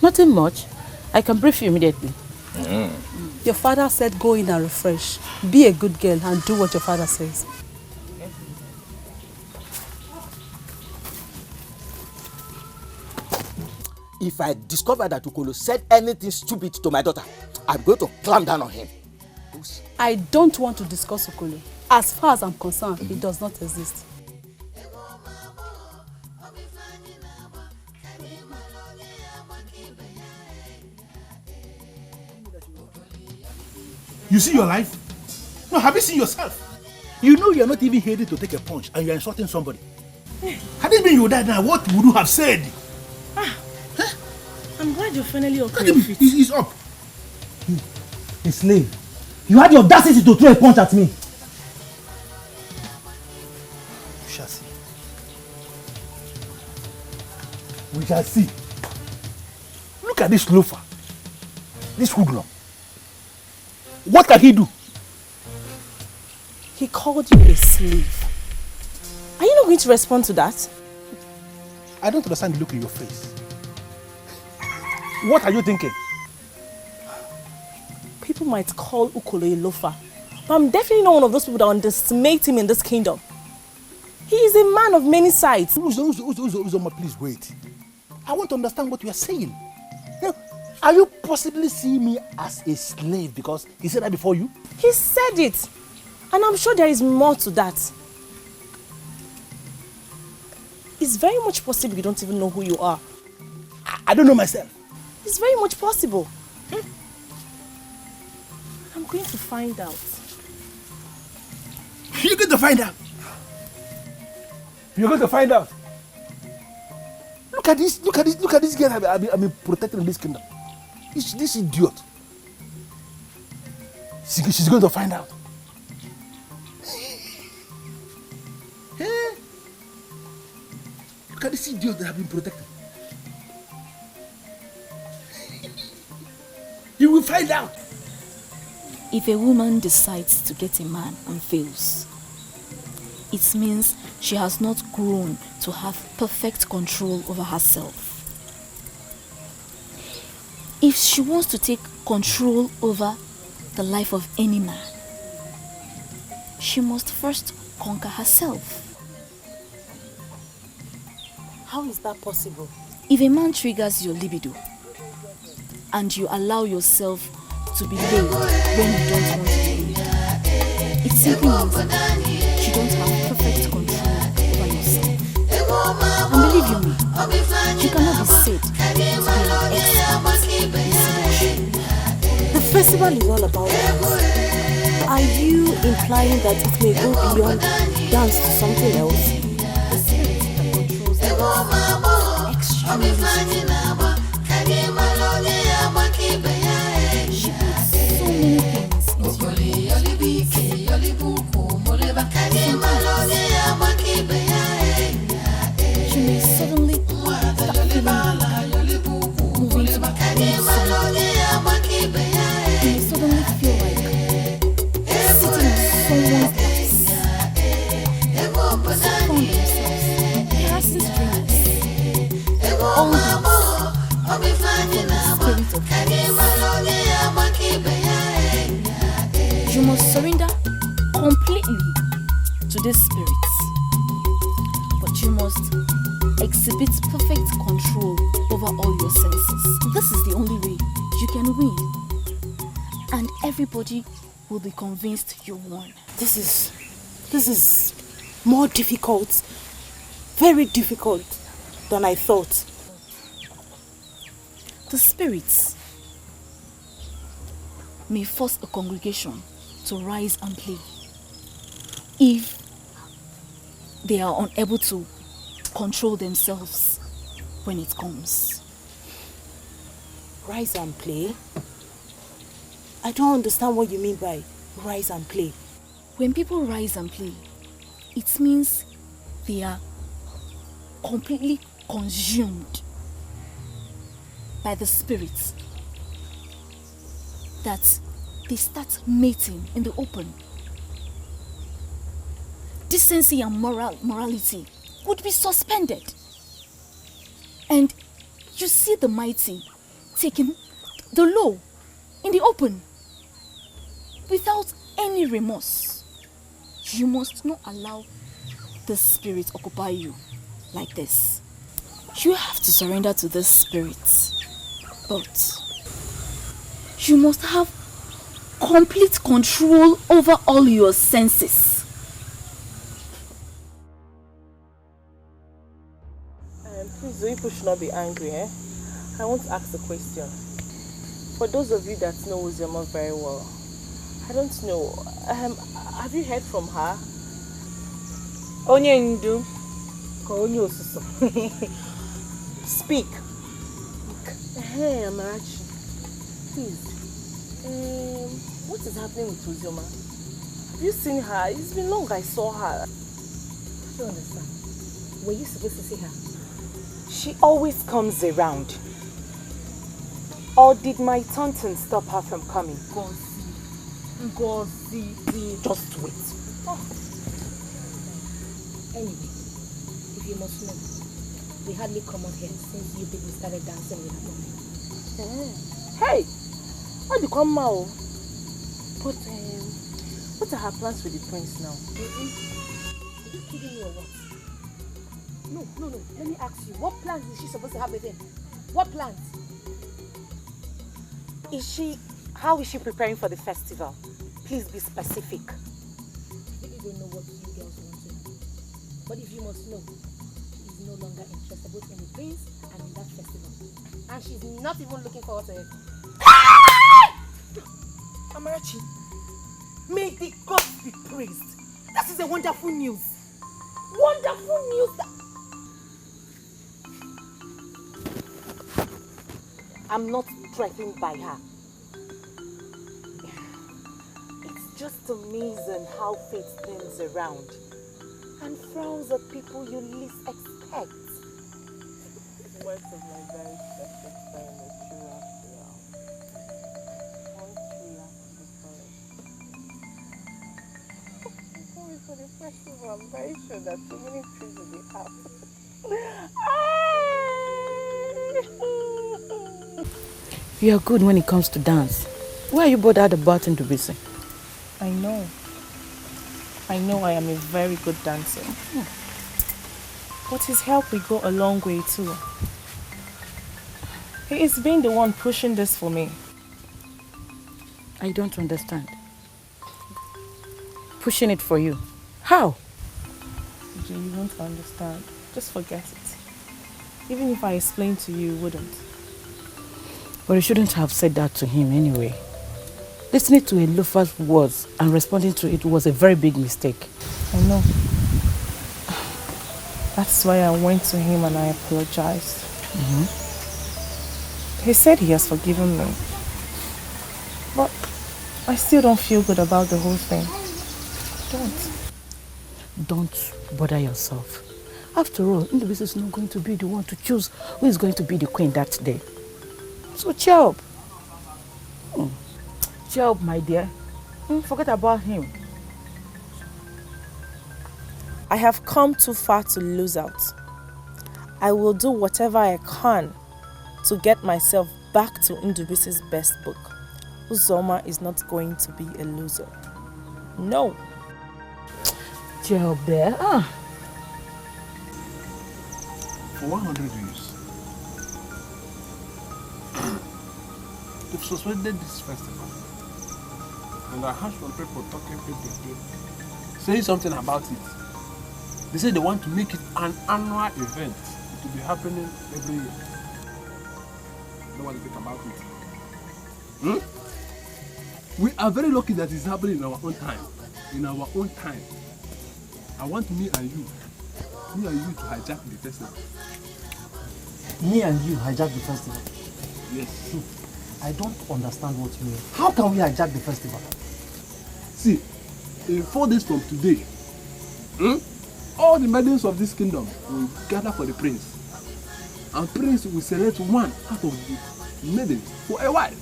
nothing much. I can brief you immediately. Your father said go in and refresh. Be a good girl and do what your father says. If I discover that Okolo said anything stupid to my daughter, I'm going to clamp down on him. I don't want to discuss Okolo. As far as I'm concerned, it does not exist. You see your life? No, have you seen yourself? You know you're not even ready to take a punch and you're insulting somebody. Had it been you died now, what would you have said? I'm glad you're finally okay. He's up. A slave. You had the audacity to throw a punch at me. We shall see. We shall see. Look at this loafer. This hoodlum. What can he do? He called you a slave. Are you not going to respond to that? I don't understand the look in your face. What are you thinking? People might call Ukolo a loafer, but I'm definitely not one of those people that underestimate him in this kingdom. He is a man of many sides. Uzoma, please wait. I want to understand what you are saying. Are you possibly seeing me as a slave because he said that before you? He said it. And I'm sure there is more to that. It's very much possible you don't even know who you are. I don't know myself. It's very much possible. I'm going to find out. You're going to find out. You're going to find out. Look at this girl I've been protecting in this kingdom. This idiot. She's going to find out. Look at this idiot that I've been protecting. You will find out. If a woman decides to get a man and fails, it means she has not grown to have perfect control over herself. If she wants to take control over the life of any man, she must first conquer herself. How is that possible? If a man triggers your libido and you allow yourself to be laid when you don't want to be laid, it simply means you don't have perfect control over yourself. And believe you me, you cannot be said to be an expert in seduction. The festival is all about dance. Are you implying that it may go beyond dance to something else? The spirit that controls the dance extremely useful. She puts so many things into your hands. You may suddenly start feeling like moving to the side. You may suddenly feel like sitting on someone's lap. Found themselves passing strings. All this from the spirit of dance. You must surrender completely to this spirit, but you must exhibit perfect control over all your senses. This is the only way you can win, and everybody will be convinced you won. This is more difficult, very difficult than I thought. The spirits may force a congregation to rise and play if they are unable to control themselves when it comes. Rise and play? I don't understand what you mean by rise and play. When people rise and play, it means they are completely consumed by the spirits, that they start mating in the open. Decency and morality would be suspended. And you see the mighty taking the low in the open without any remorse. You must not allow the spirit occupy you like this. You have to surrender to this spirit, but you must have complete control over all your senses. Please, you people should not be angry, eh? I want to ask a question. For those of you that know Uzoma very well, I don't know, have you heard from her? Onye ndu, ka onye osuso. Speak. Hey, Amarachi, please. What is happening with Uzoma? Have you seen her? It's been long I saw her. I don't understand. Were you supposed to see her? She always comes around. Or did my tonton stop her from coming? Ngozi, Just wait. Anyway, if you must know, we hardly come out here since you people started dancing with her mommy. Hey! What do you come out? But, what are her plans with the prince now? Are you kidding me or what? No. Let me ask you, what plans is she supposed to have with him? What plans? How is she preparing for the festival? Please be specific. I really don't know what you girls want to know. But if you must know, she is no longer interested both in the prince and in that festival. And she's not even looking forward to it. Amarachi, may the gods be praised. That is a wonderful news. Wonderful news. I'm not threatened by her. It's just amazing how fate spins around and frowns at people you least expect. Words of my very special friend is true after all. One tree after the forest. Sorry for the festival. I'm very sure that so many trees will be up. You are good when it comes to dance. Why are you bothered about Ndubisi? I know I am a very good dancer. But his help will go a long way too. He is being the one pushing this for me. I don't understand. Pushing it for you. How? You won't understand. Just forget it. Even if I explained to you, you wouldn't. But you shouldn't have said that to him anyway. Listening to a loafer's words and responding to it was a very big mistake. I know. That's why I went to him and I apologized. He said he has forgiven me. But I still don't feel good about the whole thing. Don't bother yourself. After all, Ndubisi is not going to be the one to choose who is going to be the queen that day. So cheer up. Cheer up, my dear. Forget about him. I have come too far to lose out. I will do whatever I can to get myself back to Ndubisi's best book. Uzoma is not going to be a loser. No. Cheer up there. For 100 years, they've suspended this festival. And I heard some people talking, saying something about it. They say they want to make it an annual event. It will be happening every year. No one think about it. We are very lucky that it's happening in our own time. In our own time. I want me and you to hijack the festival. Me and you hijack the festival? Yes. I don't understand what you mean. How can we hijack the festival? See, in 4 days from today, all the maidens of this kingdom will gather for the prince. And prince will select one out of the maidens for a wife.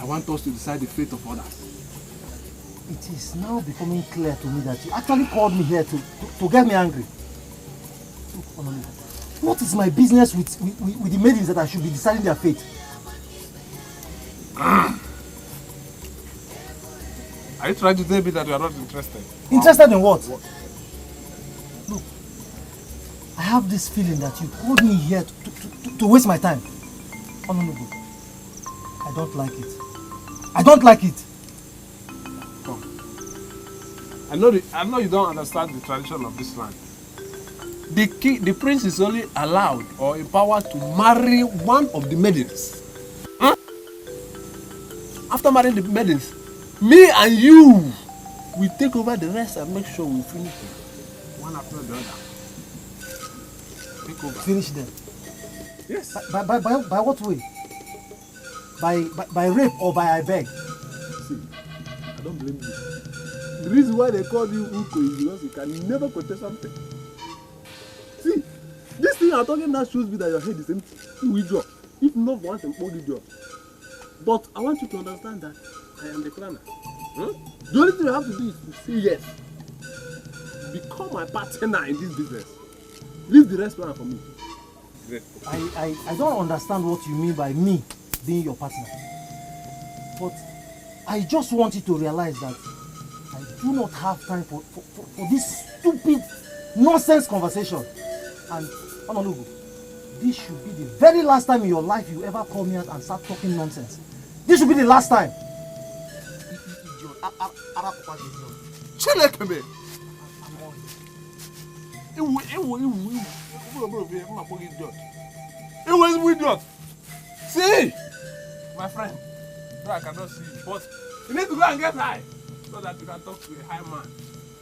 I want us to decide the fate of others. It is now becoming clear to me that you actually called me here to get me angry. What is my business with the maidens that I should be deciding their fate? Are you trying to tell me that you are not interested? Interested in what? Look, I have this feeling that you called me here to waste my time. Oh, no. I don't like it. I don't like it. Come. I know you don't understand the tradition of this land. The prince is only allowed or empowered to marry one of the maidens. After marrying the maidens, me and you will take over the rest and make sure we finish them one after the other. Take over. Finish them? Yes. By what way? By rape or by I beg? See, I don't blame you. The reason why they call you Uko is because you can never contest something. See, this thing I'm talking about shows me that your head is empty. You withdraw. If not want to hold idiot. But I want you to understand that I am the planner. The only thing you have to do is to say yes. Become my partner in this business. Leave the rest plan for me. I don't understand what you mean by me being your partner. But I just want you to realize that I do not have time for this stupid nonsense conversation. And Honolulu, this should be the very last time in your life you ever call me out and start talking nonsense. This should be the last time. See, my friend, though I cannot see you, but you need to go and get high so that you can talk to a high man.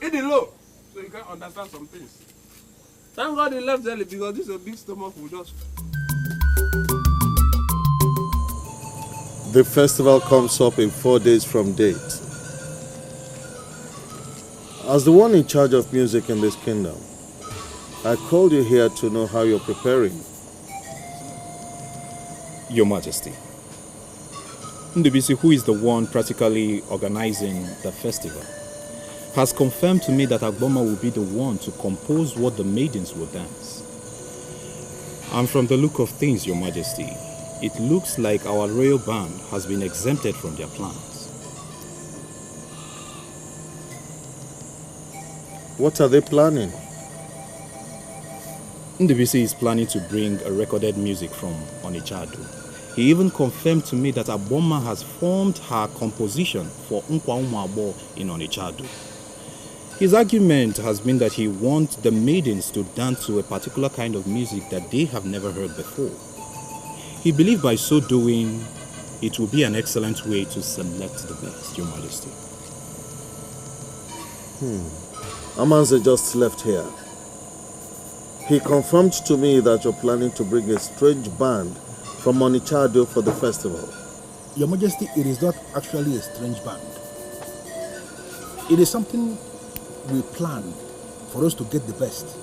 Eat the low so you can understand some things. Thank God he left early because this is a big stomach will just. The festival comes up in 4 days from date. As the one in charge of music in this kingdom, I called you here to know how you're preparing. Your Majesty, Ndubisi, who is the one practically organizing the festival, has confirmed to me that Agboma will be the one to compose what the maidens will dance. And from the look of things, Your Majesty, it looks like our royal band has been exempted from their plans. What are they planning? Ndubisi is planning to bring a recorded music from Onichado. He even confirmed to me that Agboma has formed her composition for Nkwa Umwabo in Onichado. His argument has been that he wants the maidens to dance to a particular kind of music that they have never heard before. He believed by so doing, it will be an excellent way to select the best, Your Majesty. Amanze just left here. He confirmed to me that you're planning to bring a strange band from Onichado for the festival. Your Majesty, it is not actually a strange band. It is something we planned for us to get the best.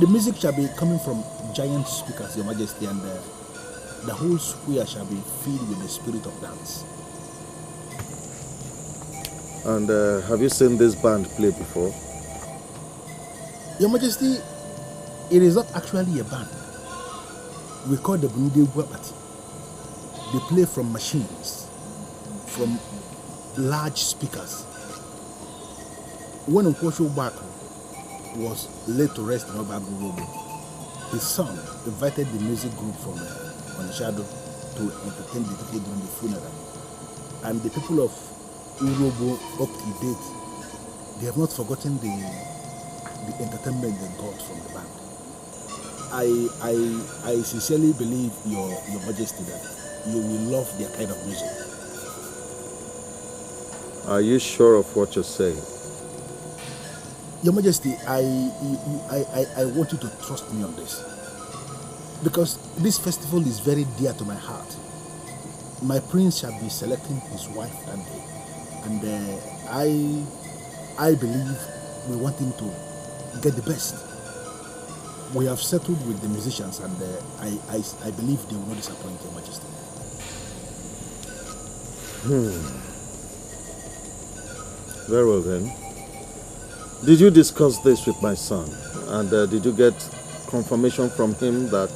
The music shall be coming from giant speakers, Your Majesty, and the whole square shall be filled with the spirit of dance. And have you seen this band play before? Your Majesty, it is not actually a band. We call the Burundi Wapati. They play from machines, from large speakers. When Nkosho Baku was laid to rest in Obagurobo, his son invited the music group from Onitshado to entertain the Dikeh during the funeral. And the people of Urobo up to date, they have not forgotten the entertainment they got from the band. I sincerely believe, Your Majesty, that you will love their kind of music. Are you sure of what you're saying? Your Majesty, I want you to trust me on this. Because this festival is very dear to my heart. My prince shall be selecting his wife that day. And I believe we want him to get the best. We have settled with the musicians, and I believe they will not disappoint, Your Majesty. Very well then. Did you discuss this with my son? And did you get confirmation from him that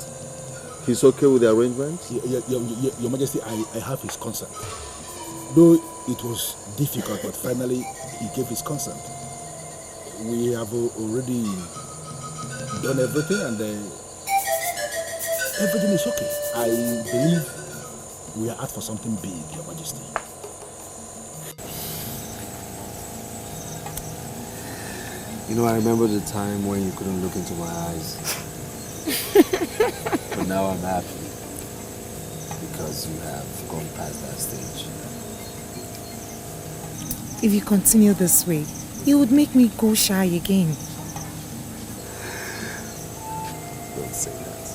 he's okay with the arrangements? Your Majesty, I have his consent. Though it was difficult, but finally he gave his consent. We have already done everything, and everything is okay. I believe we are out for something big, Your Majesty. You know, I remember the time when you couldn't look into my eyes. But now I'm happy because you have gone past that stage. If you continue this way, it would make me go shy again. Don't say that.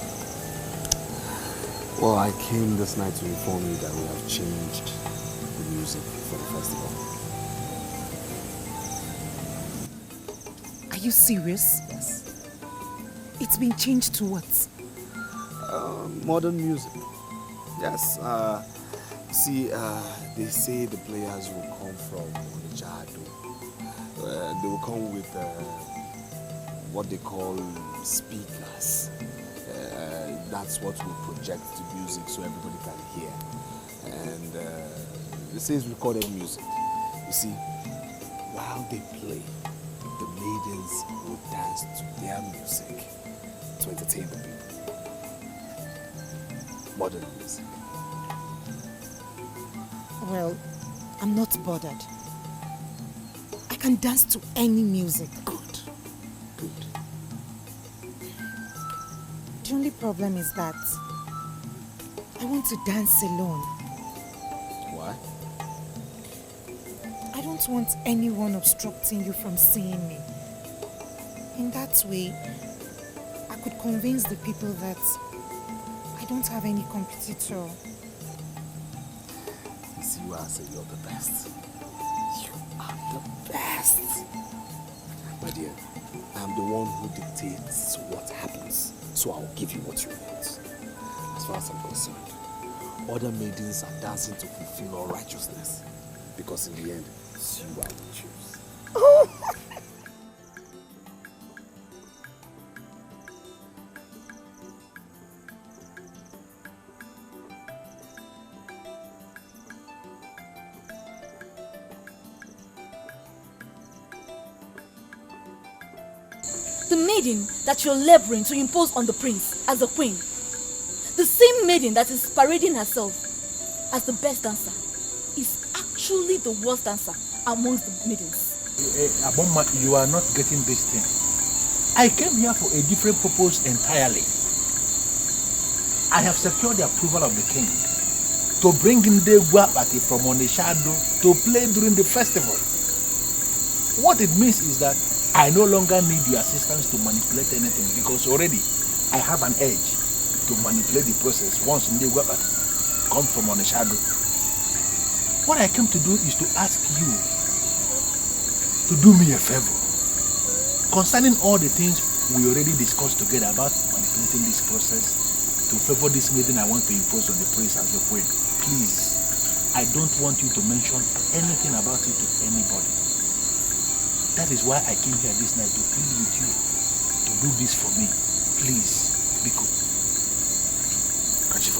Well, I came this night to inform you that we have changed the music for the festival. Are you serious? Yes. It's been changed to what? Modern music. Yes. See, they say the players will come from Onitsha. They will come with what they call speakers. That's what will project the music so everybody can hear. And they say it's recorded music. You see, while they play, the maidens will dance to their music to entertain the people. Modern music. Well, I'm not bothered. I can dance to any music. Good. The only problem is that I want to dance alone. Why? I don't want anyone obstructing you from seeing me. In that way, I could convince the people that I don't have any competitor. You see why I say you're the best. You are the best. My dear, I'm the one who dictates what happens. So I'll give you what you want. As far as I'm concerned, other maidens are dancing to fulfill all righteousness. Because in the end, it's you I will choose. The maiden that you're laboring to impose on the prince as a queen. The same maiden that is parading herself as the best dancer is actually the worst dancer amongst the maidens. Aboma, you are not getting this thing. I came here for a different purpose entirely. I have secured the approval of the king to bring in the Guapati from Onishado to play during the festival. What it means is that I no longer need your assistance to manipulate anything because already I have an edge to manipulate the process once in the Guapati come from Onishado. What I came to do is to ask you to do me a favor concerning all the things we already discussed together about manipulating this process to favor this maiden I want to impose on the prince as the queen. Please, I don't want you to mention anything about it to anybody. That is why I came here this night to plead with you to do this for me. Please, Biko. Kachifu.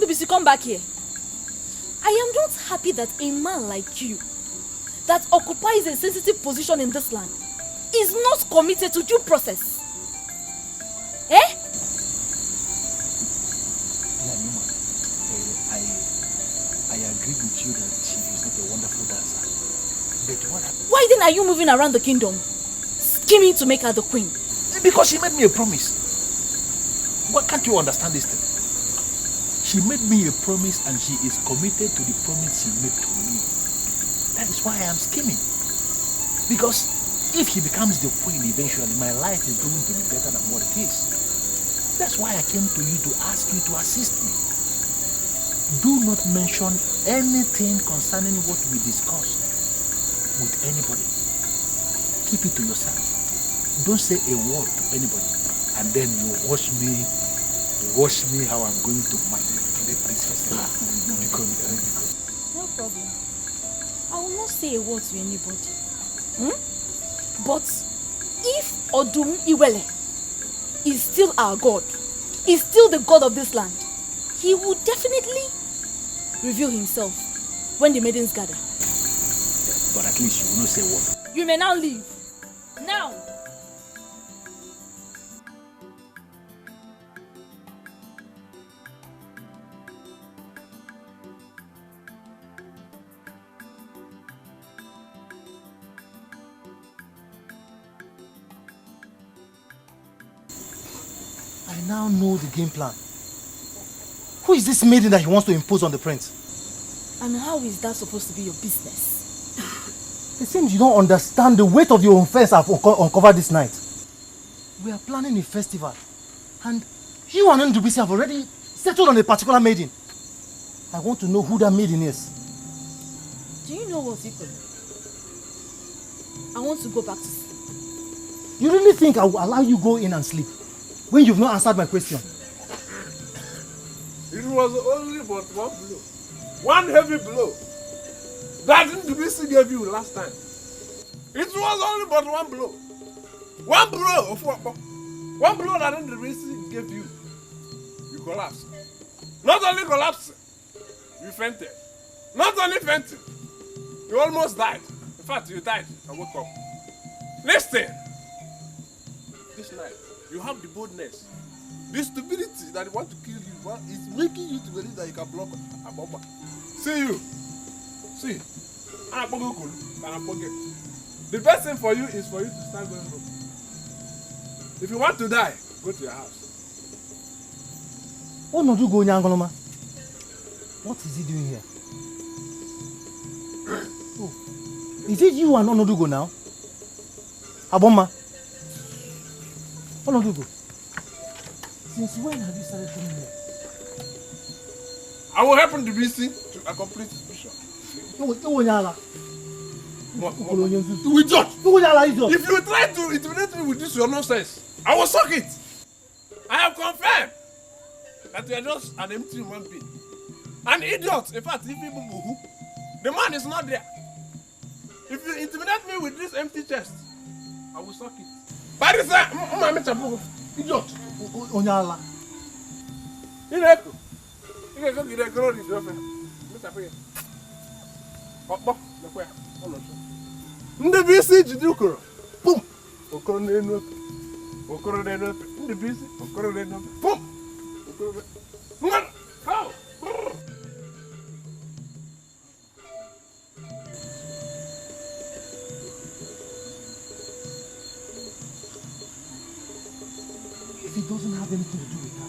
Lubisi, come back here. I am not happy that a man like you, that occupies a sensitive position in this land, is not committed to due process. Eh? Yeah, Nima, I agree with you that she is not a wonderful dancer. But what Why then are you moving around the kingdom, scheming to make her the queen? Because she made me a promise. Why can't you understand this thing? She made me a promise and she is committed to the promise she made to me. That is why I am scheming. Because if she becomes the queen eventually, my life is going to be better than what it is. That's why I came to you to ask you to assist me. Do not mention anything concerning what we discussed with anybody. Keep it to yourself. Don't say a word to anybody. And then you watch me how I'm going to manipulate this festival. No problem. I will not say a word to anybody. But if Odum Iwele is still our God, is still the God of this land, he will definitely reveal himself when the maidens gather. But at least you will not say a word. You may now leave. Now! I now know the game plan. Who is this maiden that he wants to impose on the prince? And how is that supposed to be your business? It seems you don't understand the weight of your offense I've uncovered this night. We are planning a festival, and you and Ndubisi have already settled on a particular maiden. I want to know who that maiden is. Do you know what's equal? I want to go back to sleep. You really think I will allow you go in and sleep when you've not answered my question? was only but one blow. One heavy blow. That Ndubisi gave you last time. It was only but one blow. One blow of what? One blow that Ndubisi gave you. You collapsed. Not only collapsed, you fainted. Not only fainted, you almost died. In fact, you died and woke up. Listen. This night, you have the boldness. The stupidity that want to kill you is making you to believe that you can block a bomber. See you. See. The best thing for you is for you to start going home. If you want to die, go to your house. What not you go Nyangoloma? What is he doing here? Oh. Is it you and Onodugo now? Aboma? Onodugo? Since when have you started coming here? I will help him to be seen to accomplish his mission. No, Nyala. We judge. If you try to intimidate me with this your nonsense, I will suck it. I have confirmed that you are just an empty human being. An idiot. In fact, if people boo, the man is not there. If you intimidate me with this empty chest, I will suck it. By the time, idiot. Onyala. Ini Edo. Ini Edo gide kero di dofe. Mr. Peye. Okpo, lekwe. Ndubisi jide ukoro. Boom. Okoro n'enu ope. Okoro n'enu ope. Ndubisi, okoro n'enu ope. Boom. Okoro n'enu ope. How? If it doesn't have anything to do with that.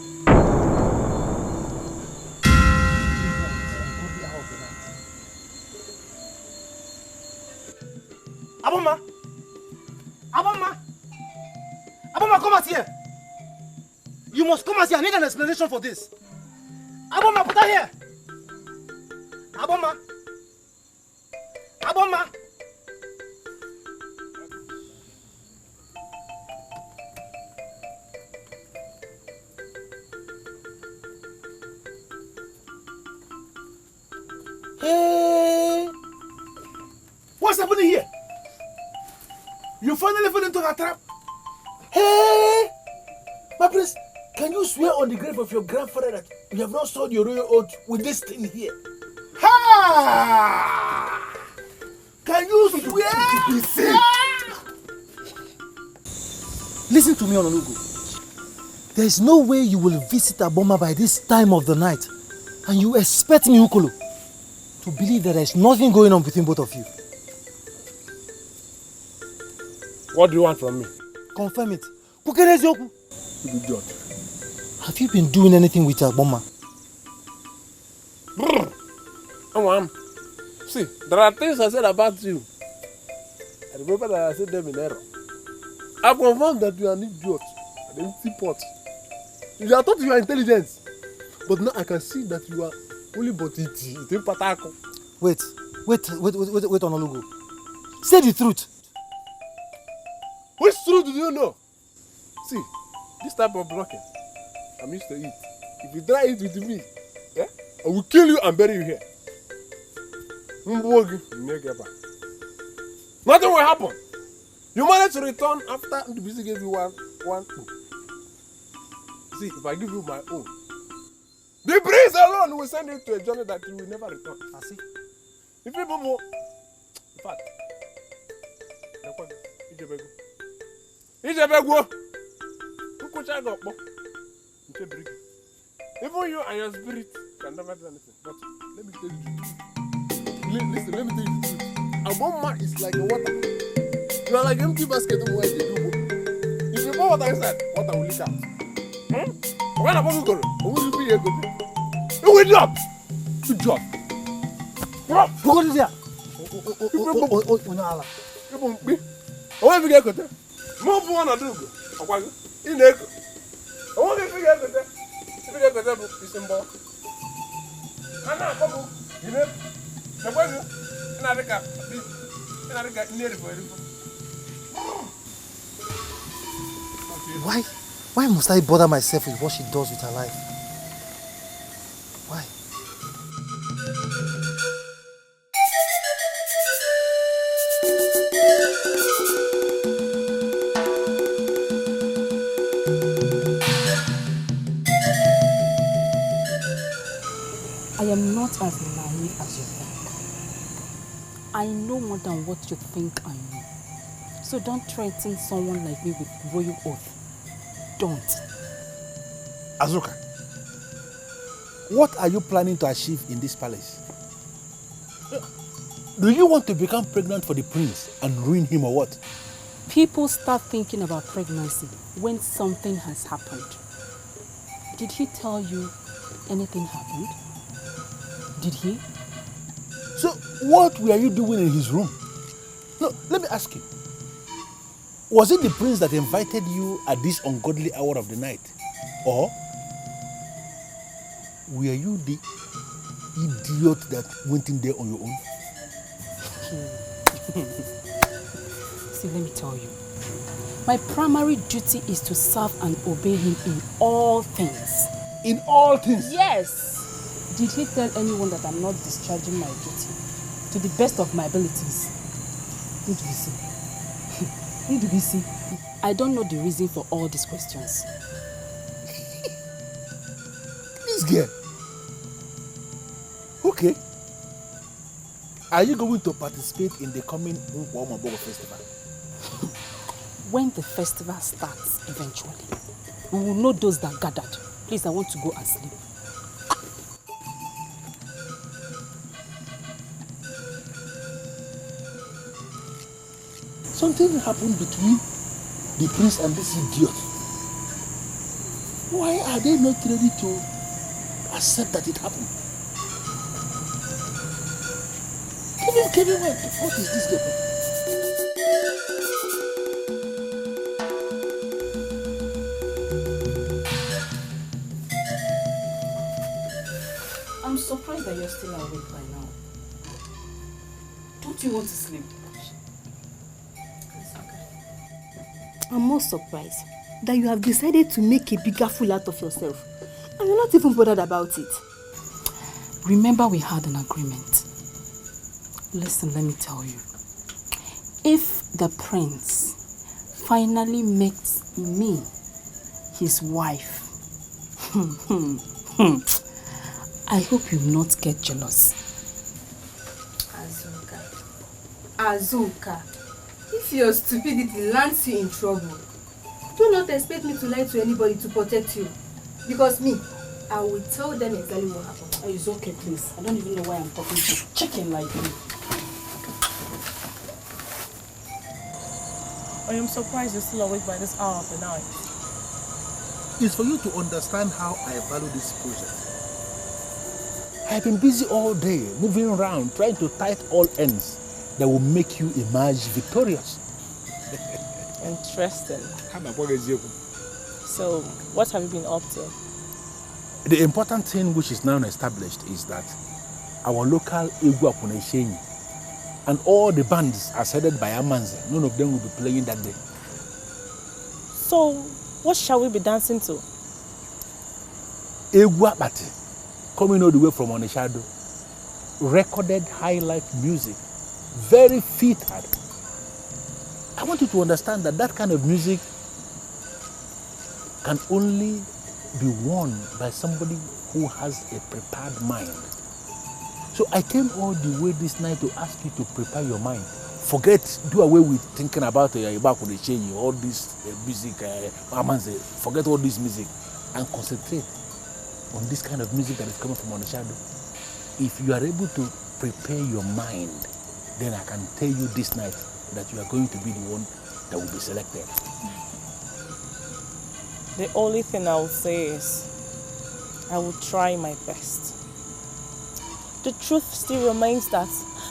Aboma! Aboma! Aboma, come out here! You must come out here. I need an explanation for this. Aboma, put her here! Aboma! Aboma! Hey! What's happening here? You finally fell into a trap. Hey! My prince, can you swear on the grave of your grandfather that you have not sold your royal oath with this thing here? Ha! Can you swear? Listen to me, Ononugo. There is no way you will visit Aboma by this time of the night and you expect me, Ukolo, to believe that there is nothing going on between both of you. What do you want from me? Confirm it. Idiot. Have you been doing anything with Aboma? See, there are things I said about you. I remember that I said them in error. I confirmed that you are an idiot, an empty pot. You are thought you are intelligent, but now I can see that you are only but it's patako. Wait, Onologo. Say the truth. Which truth do you know? See, this type of blocking, I'm used to it. If you try it with me, yeah, I will kill you and bury you here. Nothing will happen. You managed to return after Ndubisi gave you one. See, if I give you my own, the breeze alone will send you to a journey that you will never return. I see. If people move, in fact, even you and your spirit can never do anything. But let me tell you the truth. Listen, let me tell you the truth. Aboma is like a water. You are like an empty basket of water. If you pour water inside, water will leak out. When I go, will you be able to? You will drop. You drop. Drop. Who is there? Oh, if you get there. Move one or two. In Ekeh. I want to figure out that. If you get there, it's in ball. I'm not a you know. The way you Why must I bother myself with what she does with her life? not as naive as you think. I know more than what you think I know. So don't threaten someone like me with royal oath. Don't. Azuka, what are you planning to achieve in this palace? Do you want to become pregnant for the prince and ruin him or what? People start thinking about pregnancy when something has happened. Did he tell you anything happened? Did he? So what were you doing in his room? No, let me ask you. Was it the prince that invited you at this ungodly hour of the night? Or were you the idiot that went in there on your own? See, let me tell you. My primary duty is to serve and obey him in all things. In all things? Yes. Did he tell anyone that I'm not discharging my duty to the best of my abilities? I don't know the reason for all these questions. This girl. Okay. Are you going to participate in the coming Nkwomabogo festival? When the festival starts eventually, we will know those that gathered. Please, I want to go and sleep. Something happened between the prince and this idiot. Why are they not ready to accept that it happened? Kevin, what is this girl? I'm surprised that you're still awake by now. Don't you want to sleep? I'm more surprised that you have decided to make a bigger fool out of yourself. And you're not even bothered about it. Remember we had an agreement. Listen, let me tell you. If the prince finally makes me his wife, I hope you will not get jealous. Azuka, if your stupidity lands you in trouble, do not expect me to lie to anybody to protect you. Because me, I will tell them exactly what happened. Oh, it's okay, please. I don't even know why I'm talking to chicken like you. I am surprised you're still awake by this hour of the night. It's for you to understand how I value this project. I've been busy all day, moving around, trying to tight all ends that will make you emerge victorious. Interesting. So, what have you been up to? The important thing which is now established is that our local Igwa Puneshenyi and all the bands are headed by Amanze. None of them will be playing that day. So, what shall we be dancing to? Igwa Party, coming all the way from Onishado. Recorded high life music, very fitted. I want you to understand that that kind of music can only be won by somebody who has a prepared mind. So I came all the way this night to ask you to prepare your mind. Do away with thinking about all this music, forget all this music and concentrate on this kind of music that is coming from Onishado. If you are able to prepare your mind, then I can tell you this night that you are going to be the one that will be selected. The only thing I will say is, I will try my best. The truth still remains that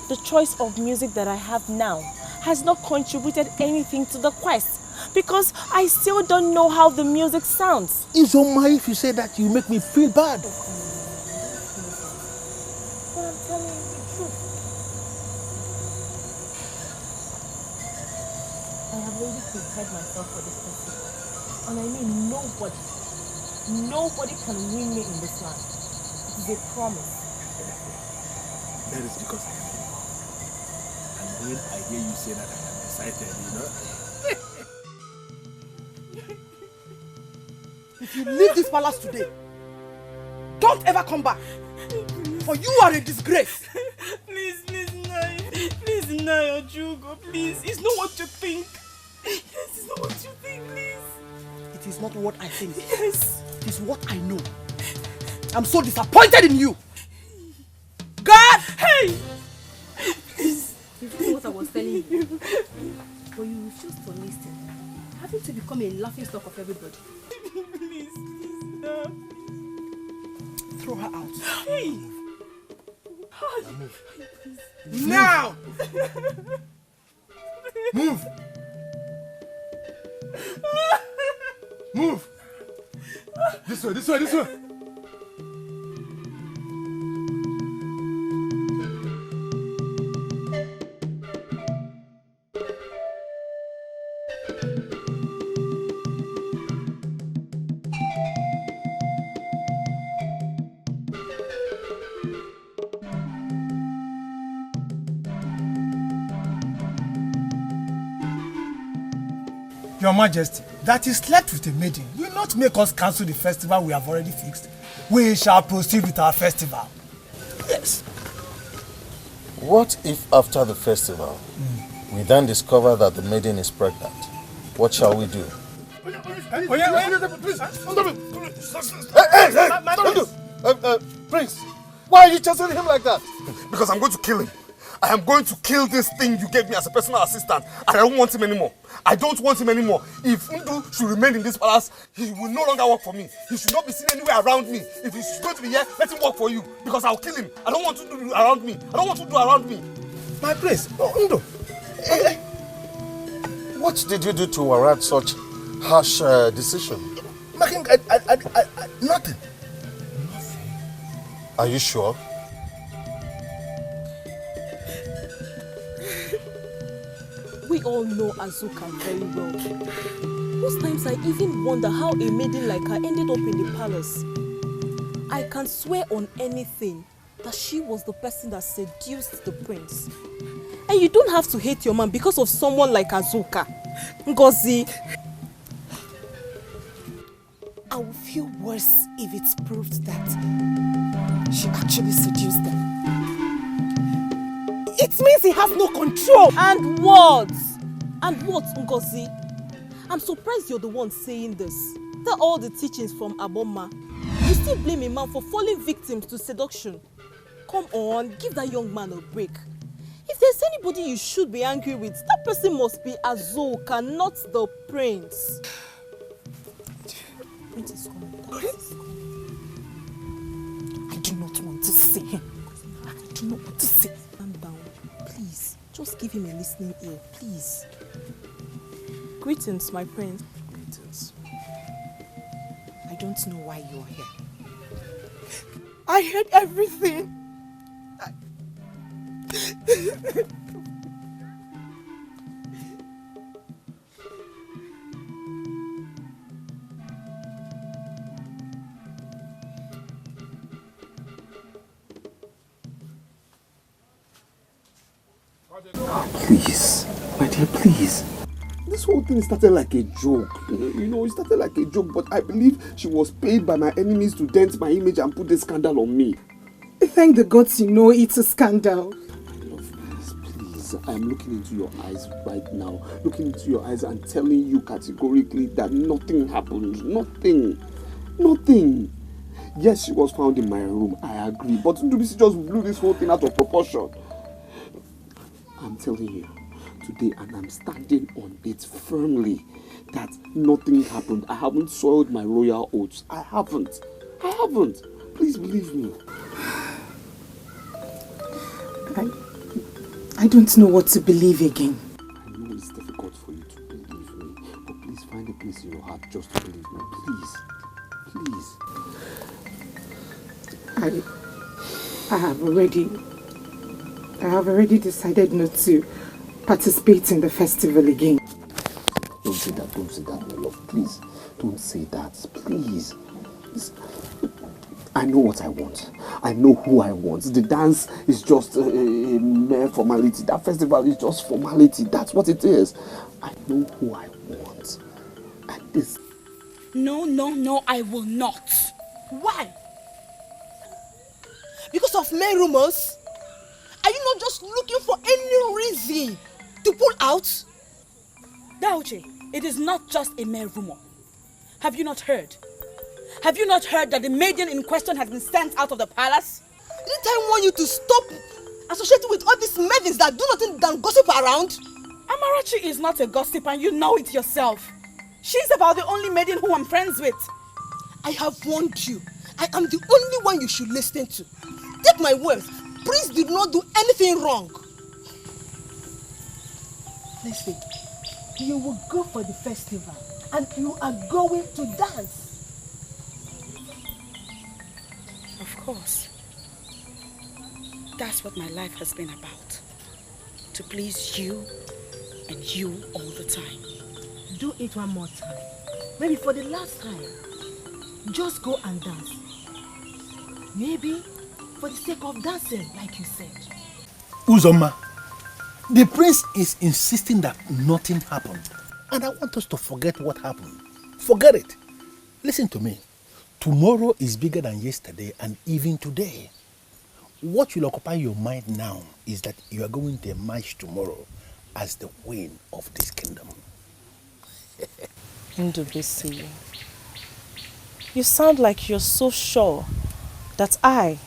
the choice of music that I have now has not contributed anything to the quest because I still don't know how the music sounds. It's on my if you say that, you make me feel bad. But I'm telling you the truth. I have already prepared myself for this festival. And I mean nobody can win me in this land. It is a promise. That is because I am you. And when I hear you say that, I am excited, you know. If you leave this palace today, don't ever come back. But you are a disgrace. Please, Ojugo, please. It's not what you think. Yes, it's not what you think, please. It is not what I think. Yes. It is what I know. I'm so disappointed in you. God! Hey! Please. You know what I was telling you? But you refused to listen. Having to become a laughing stock of everybody. Please, no. Throw her out. Hey! Now! Move! Move! This way. Your Majesty, that he slept with a maiden will not make us cancel the festival we have already fixed. We shall proceed with our festival. Yes. What if after the festival, we then discover that the maiden is pregnant? What shall we do? Prince, why are you chasing him like that? Because I'm going to kill him. I am going to kill this thing you gave me as a personal assistant, and I don't want him anymore. I don't want him anymore. If Ndu should remain in this palace, he will no longer work for me. He should not be seen anywhere around me. If he's going to be here, let him work for you, because I'll kill him. I don't want to do around me. I don't want to do around me. My prince, Ndu. What did you do to warrant such harsh decision? Nothing. Nothing. Are you sure? We all know Azuka very well. Most times I even wonder how a maiden like her ended up in the palace. I can swear on anything that she was the person that seduced the prince. And you don't have to hate your man because of someone like Azuka. Ngozi. I will feel worse if it's proved that she actually seduced them. It means he has no control. And what? And what, Ngozi? I'm surprised you're the one saying this. After all the teachings from Aboma, you still blame a man for falling victim to seduction. Come on, give that young man a break. If there's anybody you should be angry with, that person must be Azuka, not the prince. Prince is coming. I do not want to see him. I do not want to see him. Calm down, please. Just give him a listening ear, please. Greetings, my prince. Greetings. I don't know why you are here. I heard everything. Please, my dear, please. This whole thing started like a joke. You know, it started like a joke, but I believe she was paid by my enemies to dent my image and put this scandal on me. Thank the gods you know it's a scandal. My love, please, I am looking into your eyes right now. Looking into your eyes and telling you categorically that nothing happened. Nothing. Yes, she was found in my room, I agree. But Ndubisi just blew this whole thing out of proportion. I'm telling you today, and I'm standing on it firmly, that nothing happened. I haven't soiled my royal oaths. I haven't. Please believe me. I don't know what to believe again. I know it's difficult for you to believe me, but please find a place in your heart just to believe me. Please. I have already decided not to participate in the festival again. Don't say that, my love. Please, don't say that. Please. I know what I want. I know who I want. The dance is just a mere formality. That festival is just formality. That's what it is. I know who I want. And this... No, I will not. Why? Because of mere rumors? Are you not just looking for any reason to pull out? Dauche, it is not just a mere rumor. Have you not heard? Have you not heard that the maiden in question has been sent out of the palace? Didn't I want you to stop associating with all these maidens that do nothing than gossip around? Amarachi is not a gossip and you know it yourself. She's about the only maiden who I'm friends with. I have warned you. I am the only one you should listen to. Take my words. Prince did not do anything wrong. Listen, you will go for the festival and you are going to dance. Of course. That's what my life has been about. To please you and you all the time. Do it one more time. Maybe for the last time. Just go and dance. Maybe for the sake of dancing, like you said. Uzoma, the prince is insisting that nothing happened. And I want us to forget what happened. Forget it. Listen to me. Tomorrow is bigger than yesterday and even today. What will occupy your mind now is that you are going to emerge tomorrow as the queen of this kingdom. Ndubisi, you sound like you're so sure that I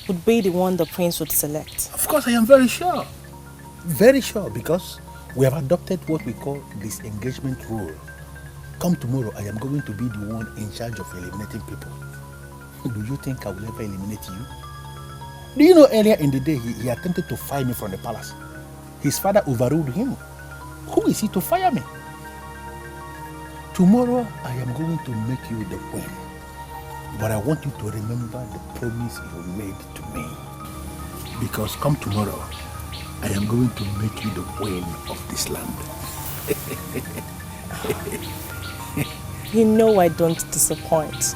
would be the one the prince would select. Of course, I am very sure. Very sure, because we have adopted what we call disengagement rule. Come tomorrow, I am going to be the one in charge of eliminating people. Do you think I will ever eliminate you? Do you know earlier in the day, he attempted to fire me from the palace. His father overruled him. Who is he to fire me? Tomorrow, I am going to make you the queen. But I want you to remember the promise you made to me. Because come tomorrow, I am going to make you the queen of this land. You know I don't disappoint.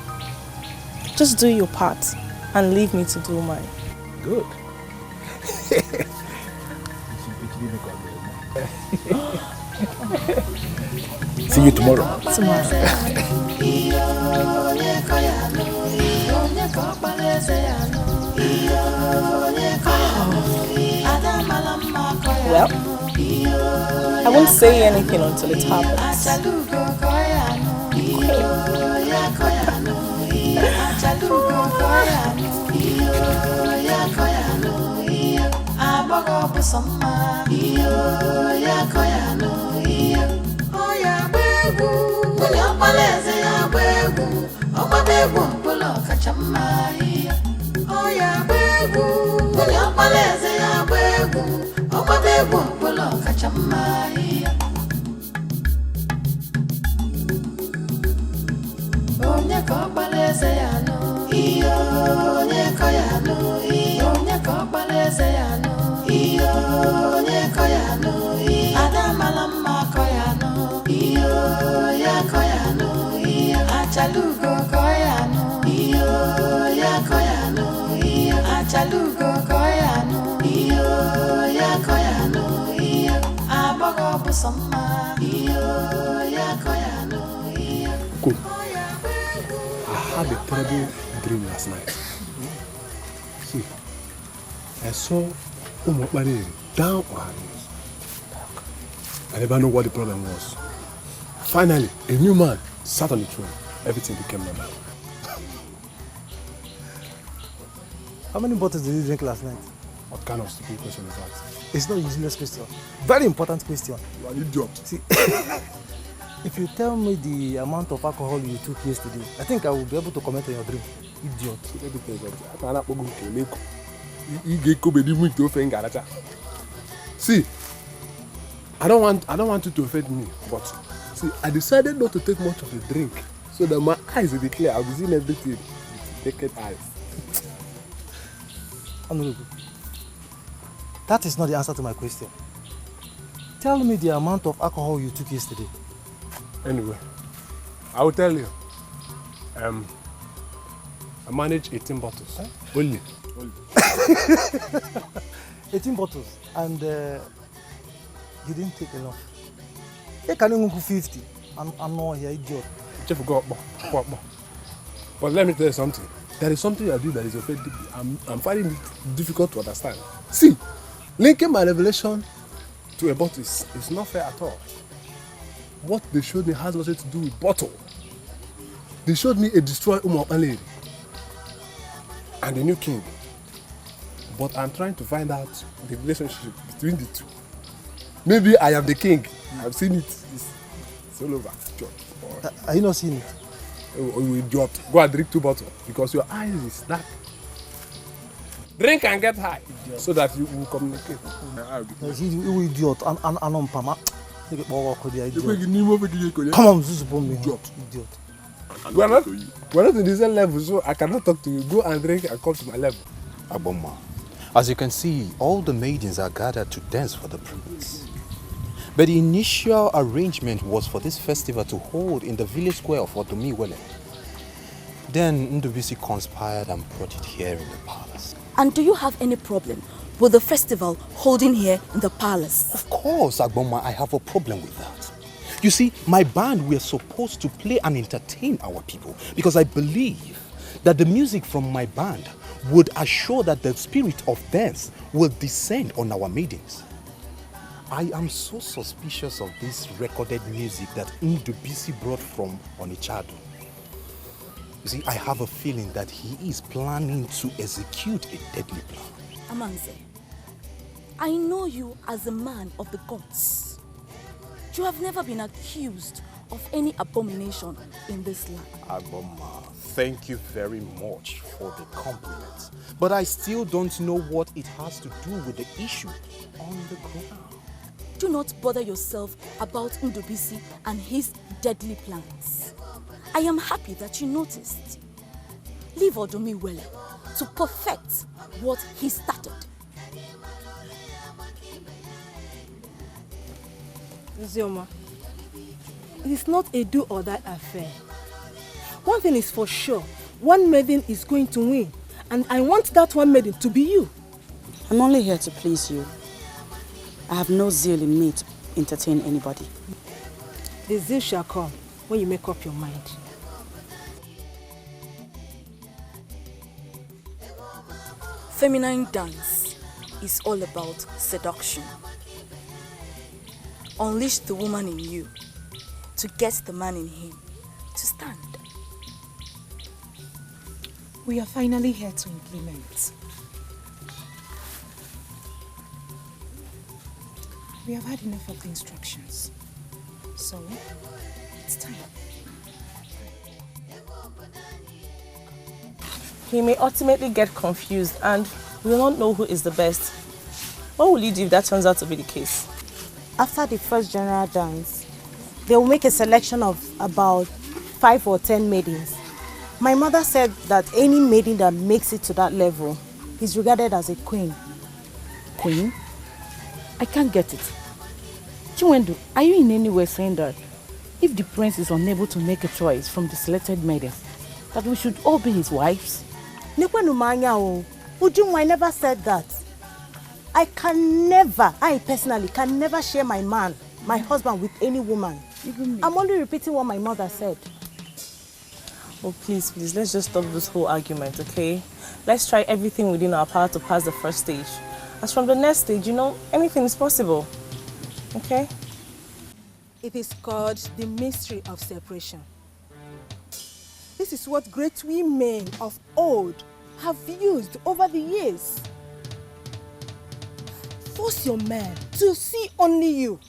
Just do your part and leave me to do mine. Good. See you tomorrow. Well, I won't say anything until it happens. Cool. I had a terrible dream last night. See, I saw Umokmani down on her knees. I never know what the problem was. Finally, a new man sat on the throne. Everything became normal. How many bottles did you drink last night? What kind of stupid question is that? It's not a useless question. Very important question. You are an idiot. See, if you tell me the amount of alcohol you took yesterday, I think I will be able to comment on your drink. Idiot. See, I don't want you to offend me, but see, I decided not to take much of the drink so that my eyes will be clear. I'll be seeing everything with naked eyes. Honorable, that is not the answer to my question. Tell me the amount of alcohol you took yesterday. Anyway, I will tell you. I managed 18 bottles. Huh? Only. 18 bottles, and you didn't take enough. You can only go 50. I'm not here, idiot. But let me tell you something. There is something you are doing that is offending me. I'm finding it difficult to understand. See, linking my revelation to a bottle is not fair at all. What they showed me has nothing to do with bottle. They showed me a destroyed lady and a new king. But I'm trying to find out the relationship between the two. Maybe I am the king. I've seen it. It's all over. Are you not seeing it? Oh, you idiot. Go and drink 2 bottles because your eyes is that. Drink and get high so that you will communicate. You idiot. Come on, Zuzu, idiot. We're not in the same level, so I cannot talk to you. Go and drink and come to my level. Aboma, as you can see, all the maidens are gathered to dance for the prince. But the initial arrangement was for this festival to hold in the village square of Odomiwele. Then Ndubisi conspired and brought it here in the palace. And do you have any problem with the festival holding here in the palace? Of course, Agboma, I have a problem with that. You see, my band, we are supposed to play and entertain our people because I believe that the music from my band would assure that the spirit of dance will descend on our maidens. I am so suspicious of this recorded music that Ndubisi brought from Onichado. You see, I have a feeling that he is planning to execute a deadly plan. Amanze, I know you as a man of the gods. You have never been accused of any abomination in this land. Agboma, thank you very much for the compliment. But I still don't know what it has to do with the issue on the ground. Do not bother yourself about Ndubisi and his deadly plans. I am happy that you noticed. Leave Odomiwele to perfect what he started. Zioma, it is not a do or die affair. One thing is for sure, one maiden is going to win, and I want that one maiden to be you. I'm only here to please you. I have no zeal in me to entertain anybody. The zeal shall come when you make up your mind. Feminine dance is all about seduction. Unleash the woman in you to get the man in him to stand. We are finally here to implement. We have had enough of the instructions. So, it's time. He may ultimately get confused and we will not know who is the best. What will you do if that turns out to be the case? After the first general dance, they will make a selection of about 5 or 10 maidens. My mother said that any maiden that makes it to that level is regarded as a queen. Queen? I can't get it. Chiwendu, are you in any way saying that if the prince is unable to make a choice from the selected maidens, that we should all be his wives? Ujunwa never said that. I personally can never share my man, my husband with any woman. I'm only repeating what my mother said. Oh, please, let's just stop this whole argument, okay? Let's try everything within our power to pass the first stage. As from the next stage, anything is possible, okay? It is called the mystery of separation. This is what great women of old have used over the years. Force your man to see only you.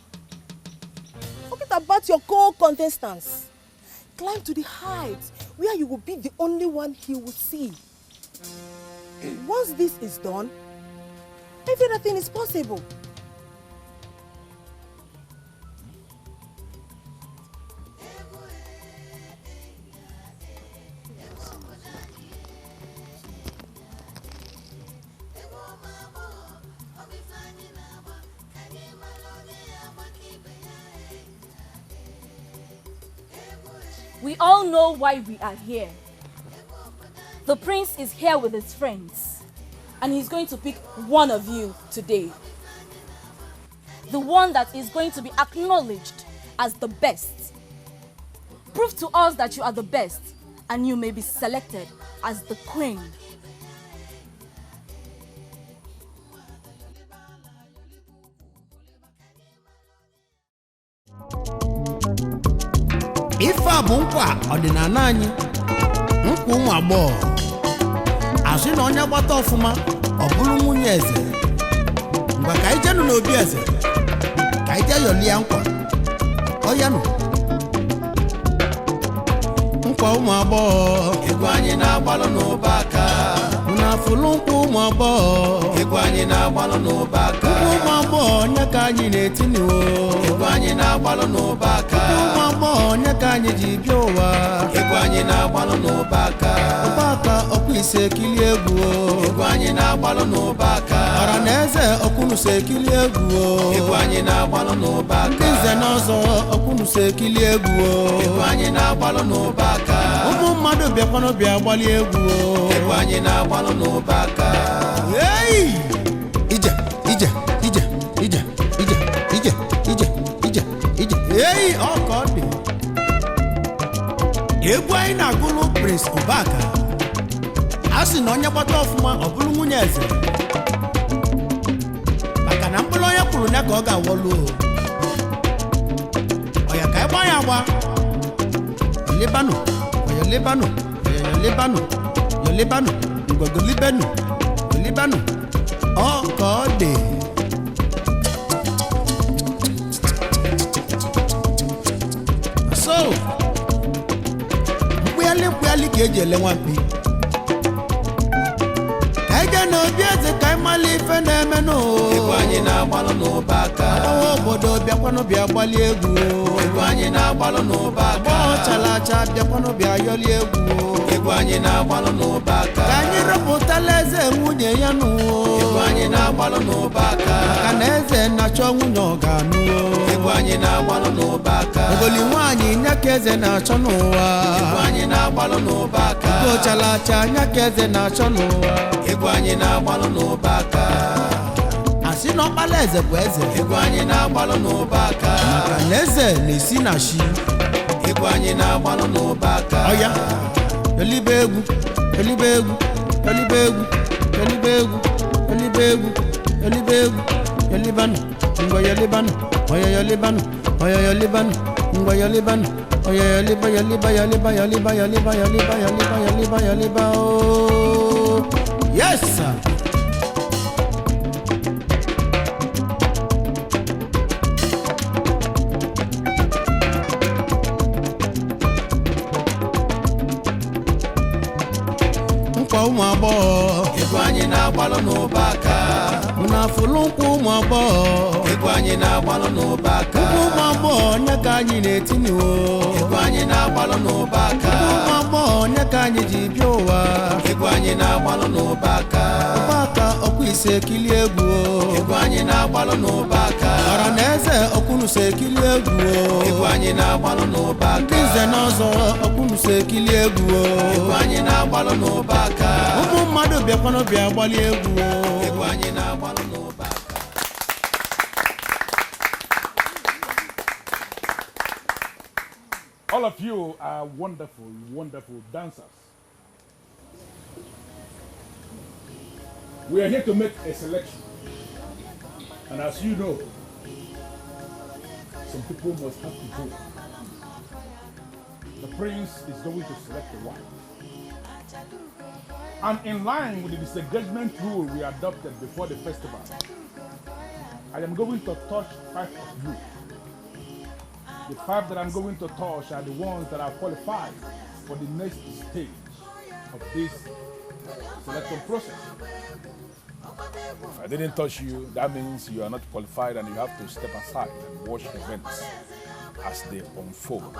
Forget about your co-contestants. Climb to the heights where you will be the only one he will see. Once this is done, every other thing is possible. We all know why we are here. The prince is here with his friends, and he's going to pick one of you today. The one that is going to be acknowledged as the best. Prove to us that you are the best, and you may be selected as the queen. Ife a bụ nkwa ọdịnala anyị, nkwa ụmụ agbọghọ. Asị na onye gbata ọfụma ọ bụrụ nwunye eze. Mgbe ka anyị jenụ n'obi eze ka anyị jee yọlie ya nkwa. Ọ ya nụ. Nkwa ụmụ agbọghọ, egwu anyị na-agbalụ n'ụba aka. Unu afụlụ nkwa ụmụ agbọghọ, egwu anyị na-agbalụ n'ụba aka. Nkwa ụmụ agbọghọ onye ka anyị na-etiniwo, egwu anyị na-agbalụ n'ụba aka. Nkwa ụmụ agbọghọ onye ka anyị ji bịa ụwa, egwu anyị na-agbalụ n'ụba aka. Ụba aka ọkwa ise ekili egwu, egwu anyị na-agbalụ n'ụba aka. Ọra na eze ọkwụnụso ekili egwu, egwu anyị na-agbalụ n'ụba aka. Ndị nze na ọzọ ọkwụnụso ekili egwu, egwu anyị na-agbalụ n'ụba aka. Ụmụ mmadụ bịakwanụ bịa gbalị egwu, egwu anyị na-agbalụ n'ụba aka. Hey! Ije, ije, ije, ije, ije, ije, ije, ije, ije. Hey! Ọ ka ọ dị. Egwu anyị na-agụlụ Prince Obaka. A sị na onye gbata ọfụma ọ bụrụ nwunye eze. Maka na mkpụrụ onye kwuru ya ka ọ ga-awọlụ. Ọya ka ịgba ya agba. Lebanu, oya lebanu, oya lebanu, yo lebanu, ngogo libanu, libanu. Ọ ka ọ dị. So, mkpụyali ka eji ele nwampi. Ka anyị gaa n'obi eze ka anyị mali ife na-eme n'ụwa. Egwu anyị na-agbalụ n'ụba aka. Ọwa obodo bịakwanụ bịa gbali egwu. Egwu anyị na-agbalụ n'ụba aka. Ọgbọ chala acha bịakwanụ bịa yọli egwu. Egwu anyị na-agbalụ n'ụba aka. Ka anyị rọpụtala eze nwunye ya n'ụwa. Egwu anyị na-agbalụ n'ụba aka. Maka na eze na-achọ nwunye ọ ga-anụ. Egwu anyị na-agbalụ n'ụba aka. Ogoli nwaanyị nya ka eze na-achọ n'ụwa. Egwu anyị na-agbalụ n'ụba aka. Ugo chala acha nya ka eze na-achọ n'ụwa. Egwu anyị na-agbalụ n'ụba aka. Asị na ọkpala eze bụ eze. Egwu anyị na-agbalụ n'ụba aka. Maka na eze na-esi na shi. Egwu anyị na-agbalụ n'ụba aka. Ọya, elibe egwu, elibe egwu, elibe egwu, elibe egwu, elibe egwu, elibe egwu, elibanu, ngwa yelibanu, oya yelibanu, oya yelibanu, ngwa yelibanu, oya yeliba yeliba yeliba yeliba yeliba yeliba yeliba yeliba yeliba oh. Yes sir. Ụmụ agbọghọ, egwu anyị na-agbalụ n'ụba aka. Unu afụlụ nkwa ụmụ agbọghọ, egwu anyị na-agbalụ n'ụba aka. Ụmụ agbọghọ onye ka anyị na-etiniwo, egwu anyị na-agbalụ n'ụba aka. Ụmụ agbọghọ onye ka anyị ji bịa ụwa, egwu anyị na-agbalụ n'ụba aka. Ụba aka ọkwa ise ekili egwu, egwu anyị na-agbalụ n'ụba aka. Ọra na eze ọkwụnụso ekili egwu, egwu anyị na-agbalụ n'ụba aka. Ndị nze na ọzọ ọkwụnụso ekili egwu, egwu anyị na-agbalụ n'ụba aka. Ụmụ mmadụ bịakwanụ bịa gbalị egwu, egwu anyị na-agbalụ n'ụba aka. All of you are wonderful, wonderful dancers. We are here to make a selection. And as you know, some people must have to vote. The prince is going to select the wife. And in line with the disengagement rule we adopted before the festival, I am going to touch 5 of you. The 5 that I'm going to touch are the ones that are qualified for the next stage of this selection process. If I didn't touch you, that means you are not qualified and you have to step aside and watch events as they unfold.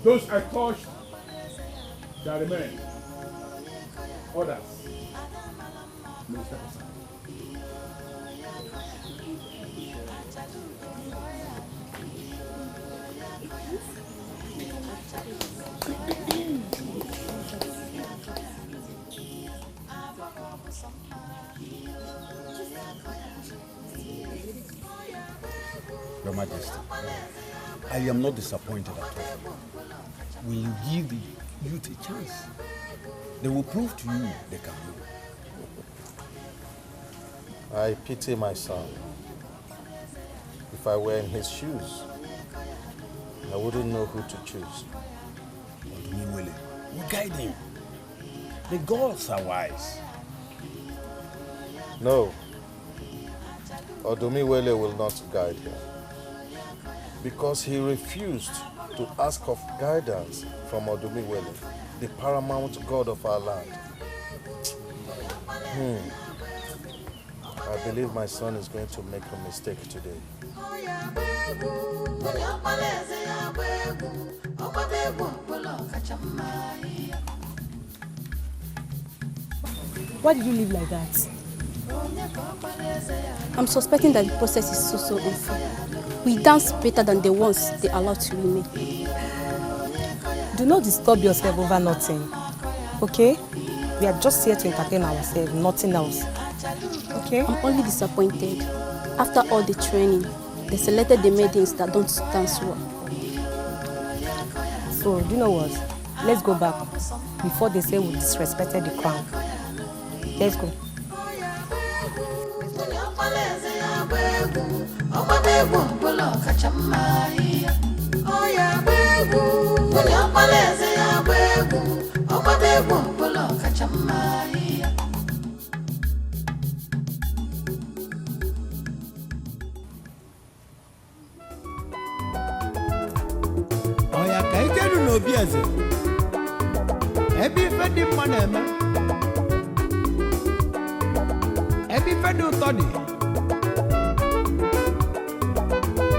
Those I touched shall remain. Others may step aside. Your Majesty, I am not disappointed at all. Will you give the youth a chance? They will prove to you they can do. I pity my son. If I were in his shoes, I wouldn't know who to choose. Odumiwele will guide him. The gods are wise. No. Odumiwele will not guide him. Because he refused to ask of guidance from Odumiwele, the paramount god of our land. I believe my son is going to make a mistake today. Why did you live like that? I'm suspecting that the process is so unfair. We dance better than the ones they allow to remain. Do not disturb yourself over nothing, okay? We are just here to entertain ourselves, nothing else. Okay? I'm only disappointed. After all the training, they selected the maidens that don't dance well. So, do you know what? Let's go back before they say we disrespected the crown. Let's go. Oya ka ijenu n'obi eze. Ebe ife dị mma na-eme. Ebe ife dị ụtọ dị.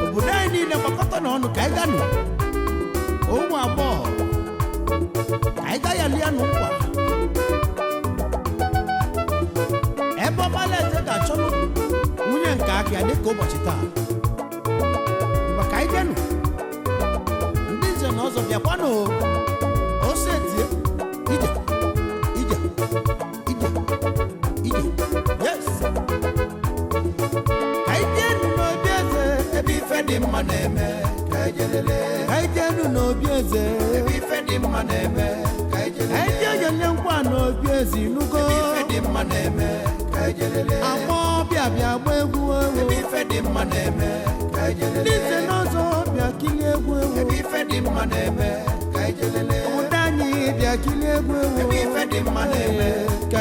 Obodo anyị niile gbakọta n'ọnụ ka anyị ganụ. Ụmụ agbọghọ. Ka anyị ga ya lie n'ụkwa. Ebe ọgbala eze ga-achọnụ nwunye nke aka ya dịka ụbọchị taa. Maka anyị ganụ. N'ọzọ bịakwanụ ose tie ije yes ka ijenu n'obi eze ebe ife dị mma na-eme ka ijenu n'obi eze ebe ife dị mma na-eme ka ije nye nkwa n'obi eze inugo ebe ife dị mma na-eme ka agba ọbịa bịa gba egwu ebe ife dị mma na-eme ka ndị ise n'ọzọ bịa kilie egwu ebe ife dị mma na-eme ka obodo anyị bịa kilie egwu ebe ife dị mma na-eme ka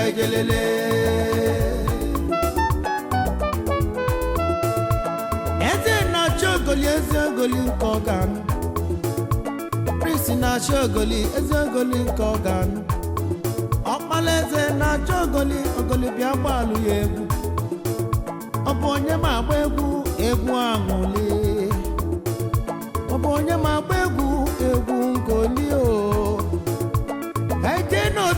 eze na-achị ogoli eze ogoli nke ọganụ prisi na-achị ogoli eze ogoli nke ọganụ ọkpala eze na-achị ogoli bịa gbaalụ ya egwu ọ bụ onye ma agba egwu aṅụli ọ bụ onye ma agba egwu nke oli o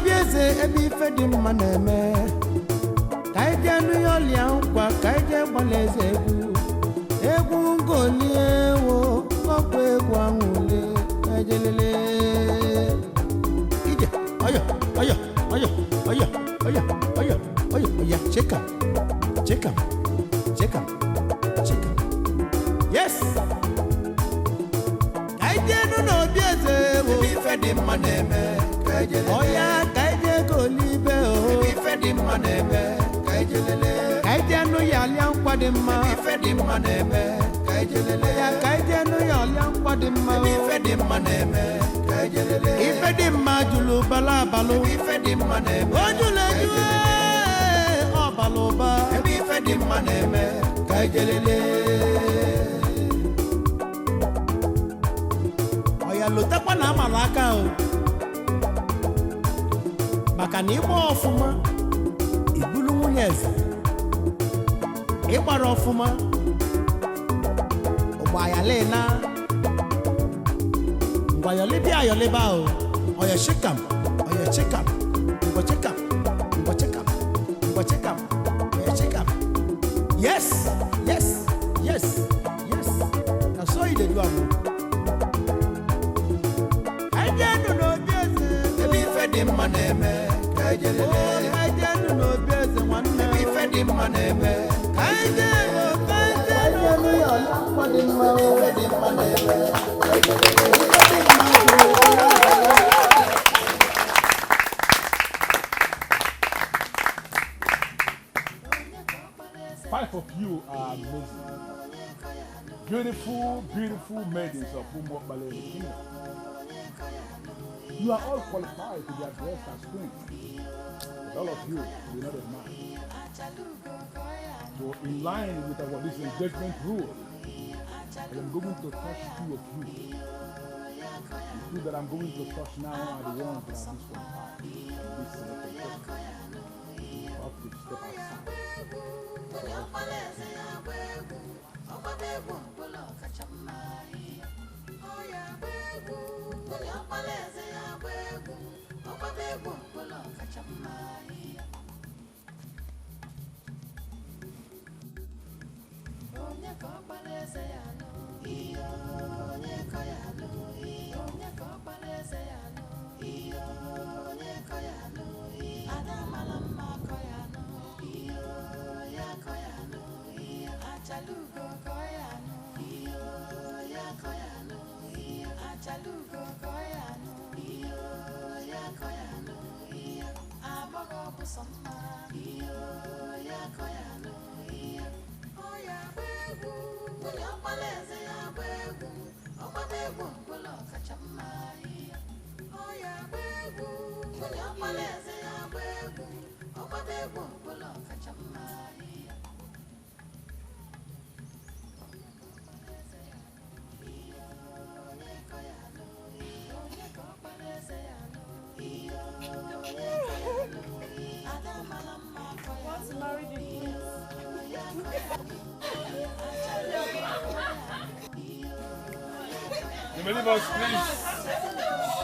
bieze ebi fedi maneme. Kaide nu yoli ankwa kaide boleze egu. Egu ngoli ewo kokwe egu angule ejelele. Ije oyo oyo oyo oyo oyo oyo oyo oya check am. Check am. Check am. Check am. Yes. Kaide nu no bieze ewo ebi fedi maneme. Oya kaide golibe o ife di maneme kaijelele kaide no yali ankwa di ma ife di maneme kaijelele ya kaide no yali ankwa di ma ife di maneme kaijelele ife di majulu bala balo ife di maneme ojule jue o baloba ife di maneme kaijelele oya lotakwa na amalaka o maka na ịgba ọfụma ibulu nwunye eze ịgbara ọfụma ụgba ayalena ngwa yọlibia ayọliba o ọya shikam ọya chikam ngwa chikam ngwa chikam ngwa chikam ọya chikam yes yes yes yes na so ide do am ajenu no bieze ebi fe di maneme kaijelele kaijelele no bieze wanne ebi fe di maneme kaijelele kaijelele yo la kwa di ma fe di maneme Five of you are amazing. Beautiful, beautiful maidens of Umbo Malay Kingdom. You are all qualified to be addressed as queens. But all of you will not admire. So in line with our this engagement rule, I am going to touch two of you. The two that I'm going to touch now are the ones that are disqualified. This selected person. You have to step aside. You may leave us, please.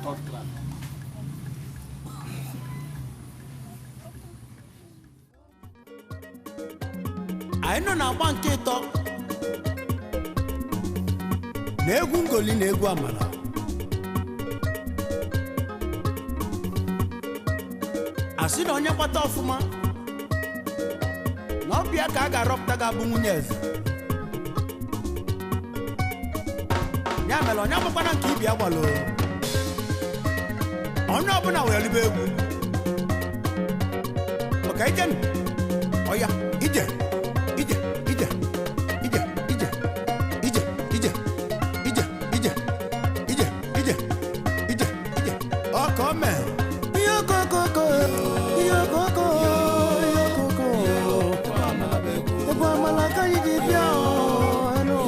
Third class. anyị nọ na-agba nke ịtọ na egwu ngoli na egwu amala asị na onye kpata ọfụma na ọbịa ka a ga-arọpụta ga-abụ nwunye eze ya mere onye agbakwana nke ibi agbalo onye ọbụla wee libe egwu maka ijen ọya ije ije ije ije ije ije ije ije ije ije ije ije ije ọkọ mee ihe okokoko ihe okoko ihe okoko egwu amala ka anyị ji bịa ọnụ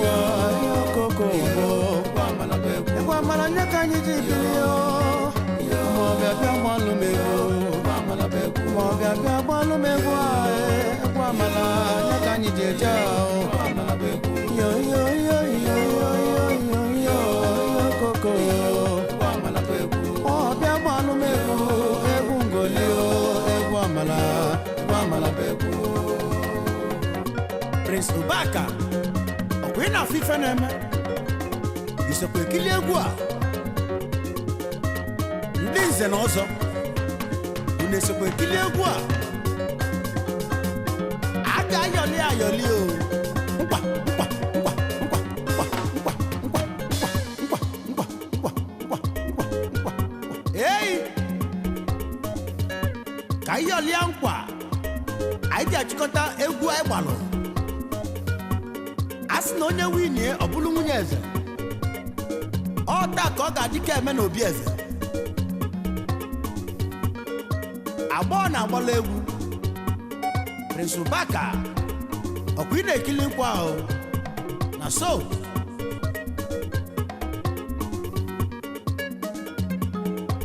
bịa gbalụ m egwu egwu amala ya ka anyị ji eje yo yo yo yo yo yo yo koko ọ bịa gbalụ m egwu ngoli egwu amala begwu Prince Ubaka ọkwa ị na-afụ ife na-eme isokwa ekili egwu a ndị nze na ọzọ unu esokwa ekili egwu a aga ayọli o nkwa eyi ka ayọli nkwa anyị ji achịkọta egwu anyị gbalụ a sị na onye winie ọ bụrụ nwunye eze ọ taa ka ọ ga-adị ka eme na obi eze agbọọ na-agbala egwu Prince Ubaka ọkwa ị na-ekili nkwa ahụ na so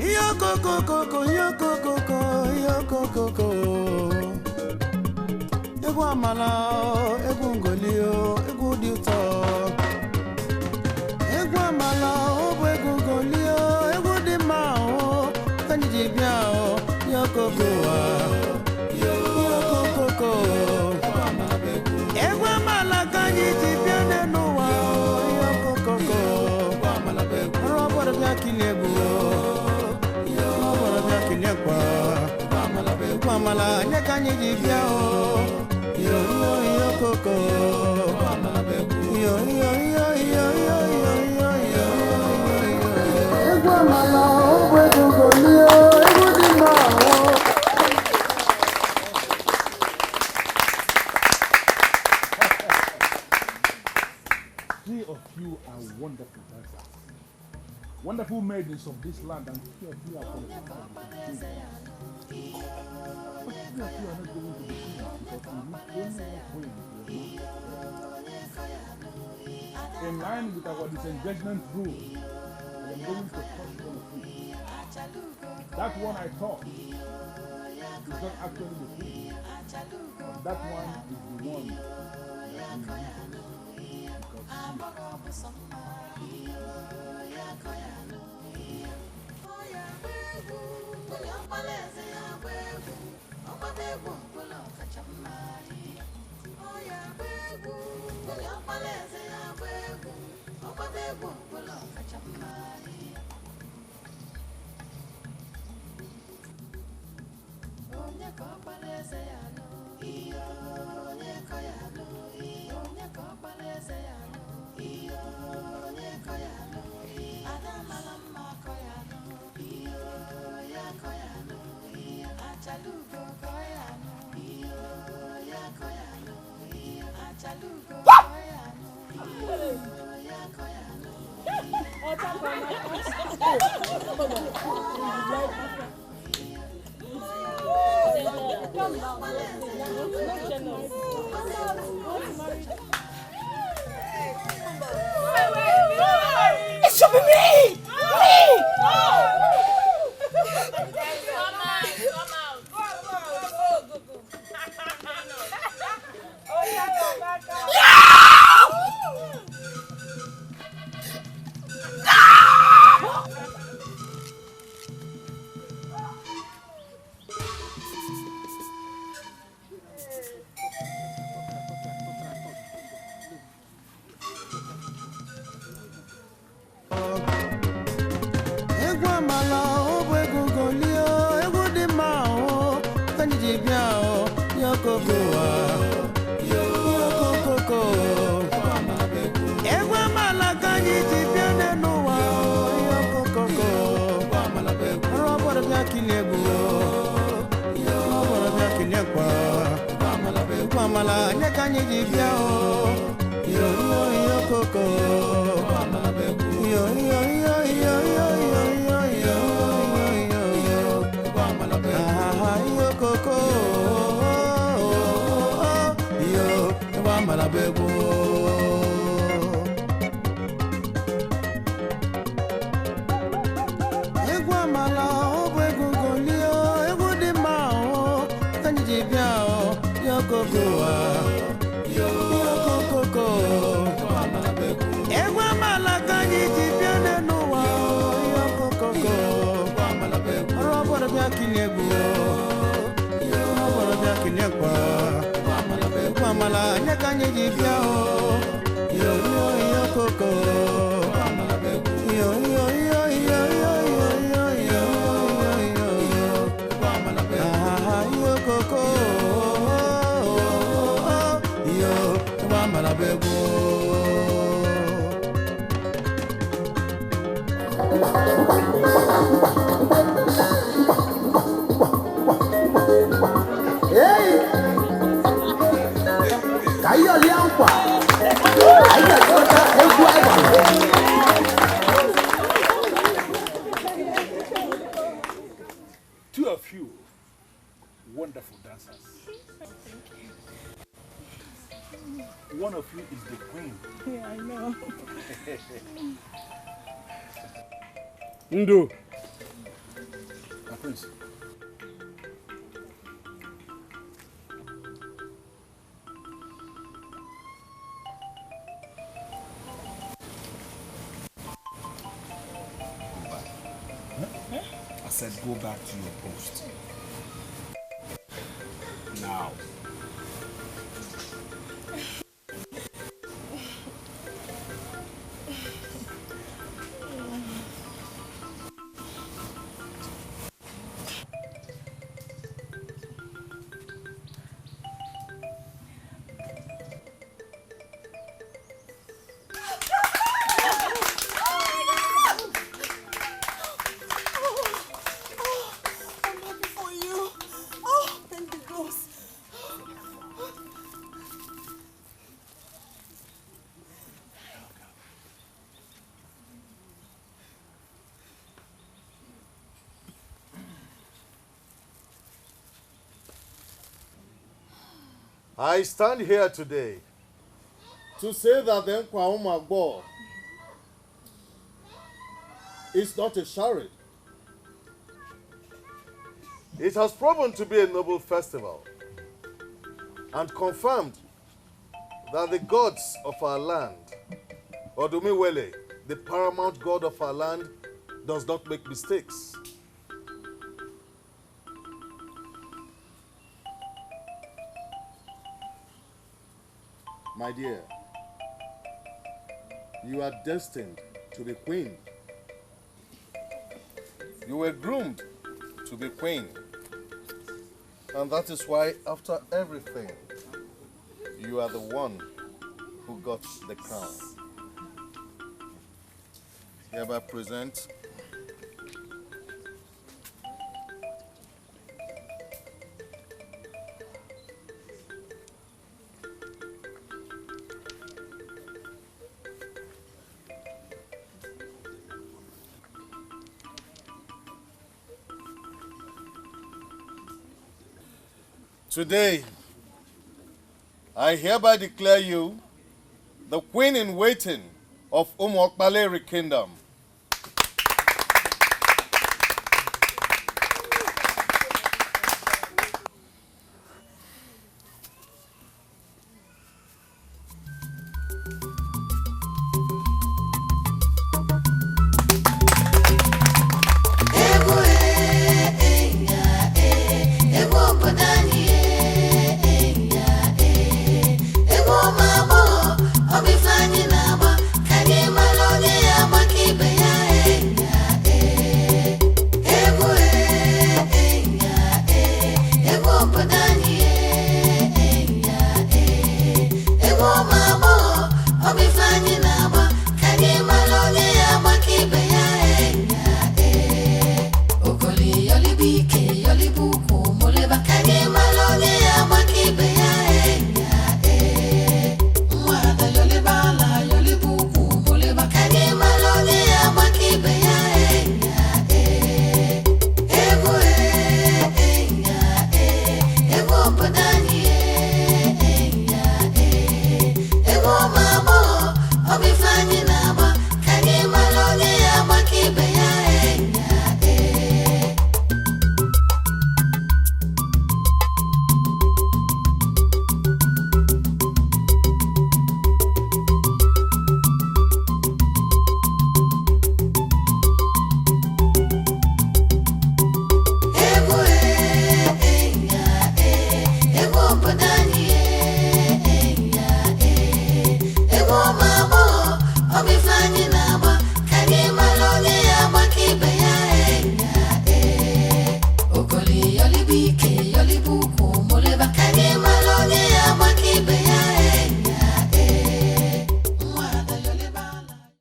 ihe okokokoko egwu amala egwu ngoli egwu dị ụtọ egwu amala ọ bụ egwu ngoli egwu dị mma ka anyị ji bịa yokoko egwu amala ka anyị ji bịa n'ụwa yokoko ọrụ ọbọdọ bịa kilie egwu ọbọdọ bịa kilie kwa egwu amala nye ka anyị ji bịa yokoko egwu amala ọ bụ egwu ngoli egwu dị mma Three of you are wonderful dancers, wonderful maidens of this land, and three of you are from the land of the king. But three of you are not going to be king because you need only one queen. In line with our disengagement rule, I am going to touch one of you. That one I thought is not actually the queen, but that one is the one that we need. It should be me! koko yo koko egwa malaka jiji biane nuwa yo koko roboro bia kinegu yo roboro bia kinegwa mala nyaka jiji bia yo koko yo Two of you, wonderful dancers. One of you is the queen. Yeah, I know. Ndo. My prince. I said go back to your post. Now. I stand here today to say that the Nkwaumagbo is not a charade. It has proven to be a noble festival and confirmed that the gods of our land, Odumiwele, the paramount god of our land, does not make mistakes. My dear, you are destined to be queen. You were groomed to be queen. And that is why, after everything, you are the one who got the crown. Hereby present today, I hereby declare you the queen in waiting of Umuokpaleri Kingdom.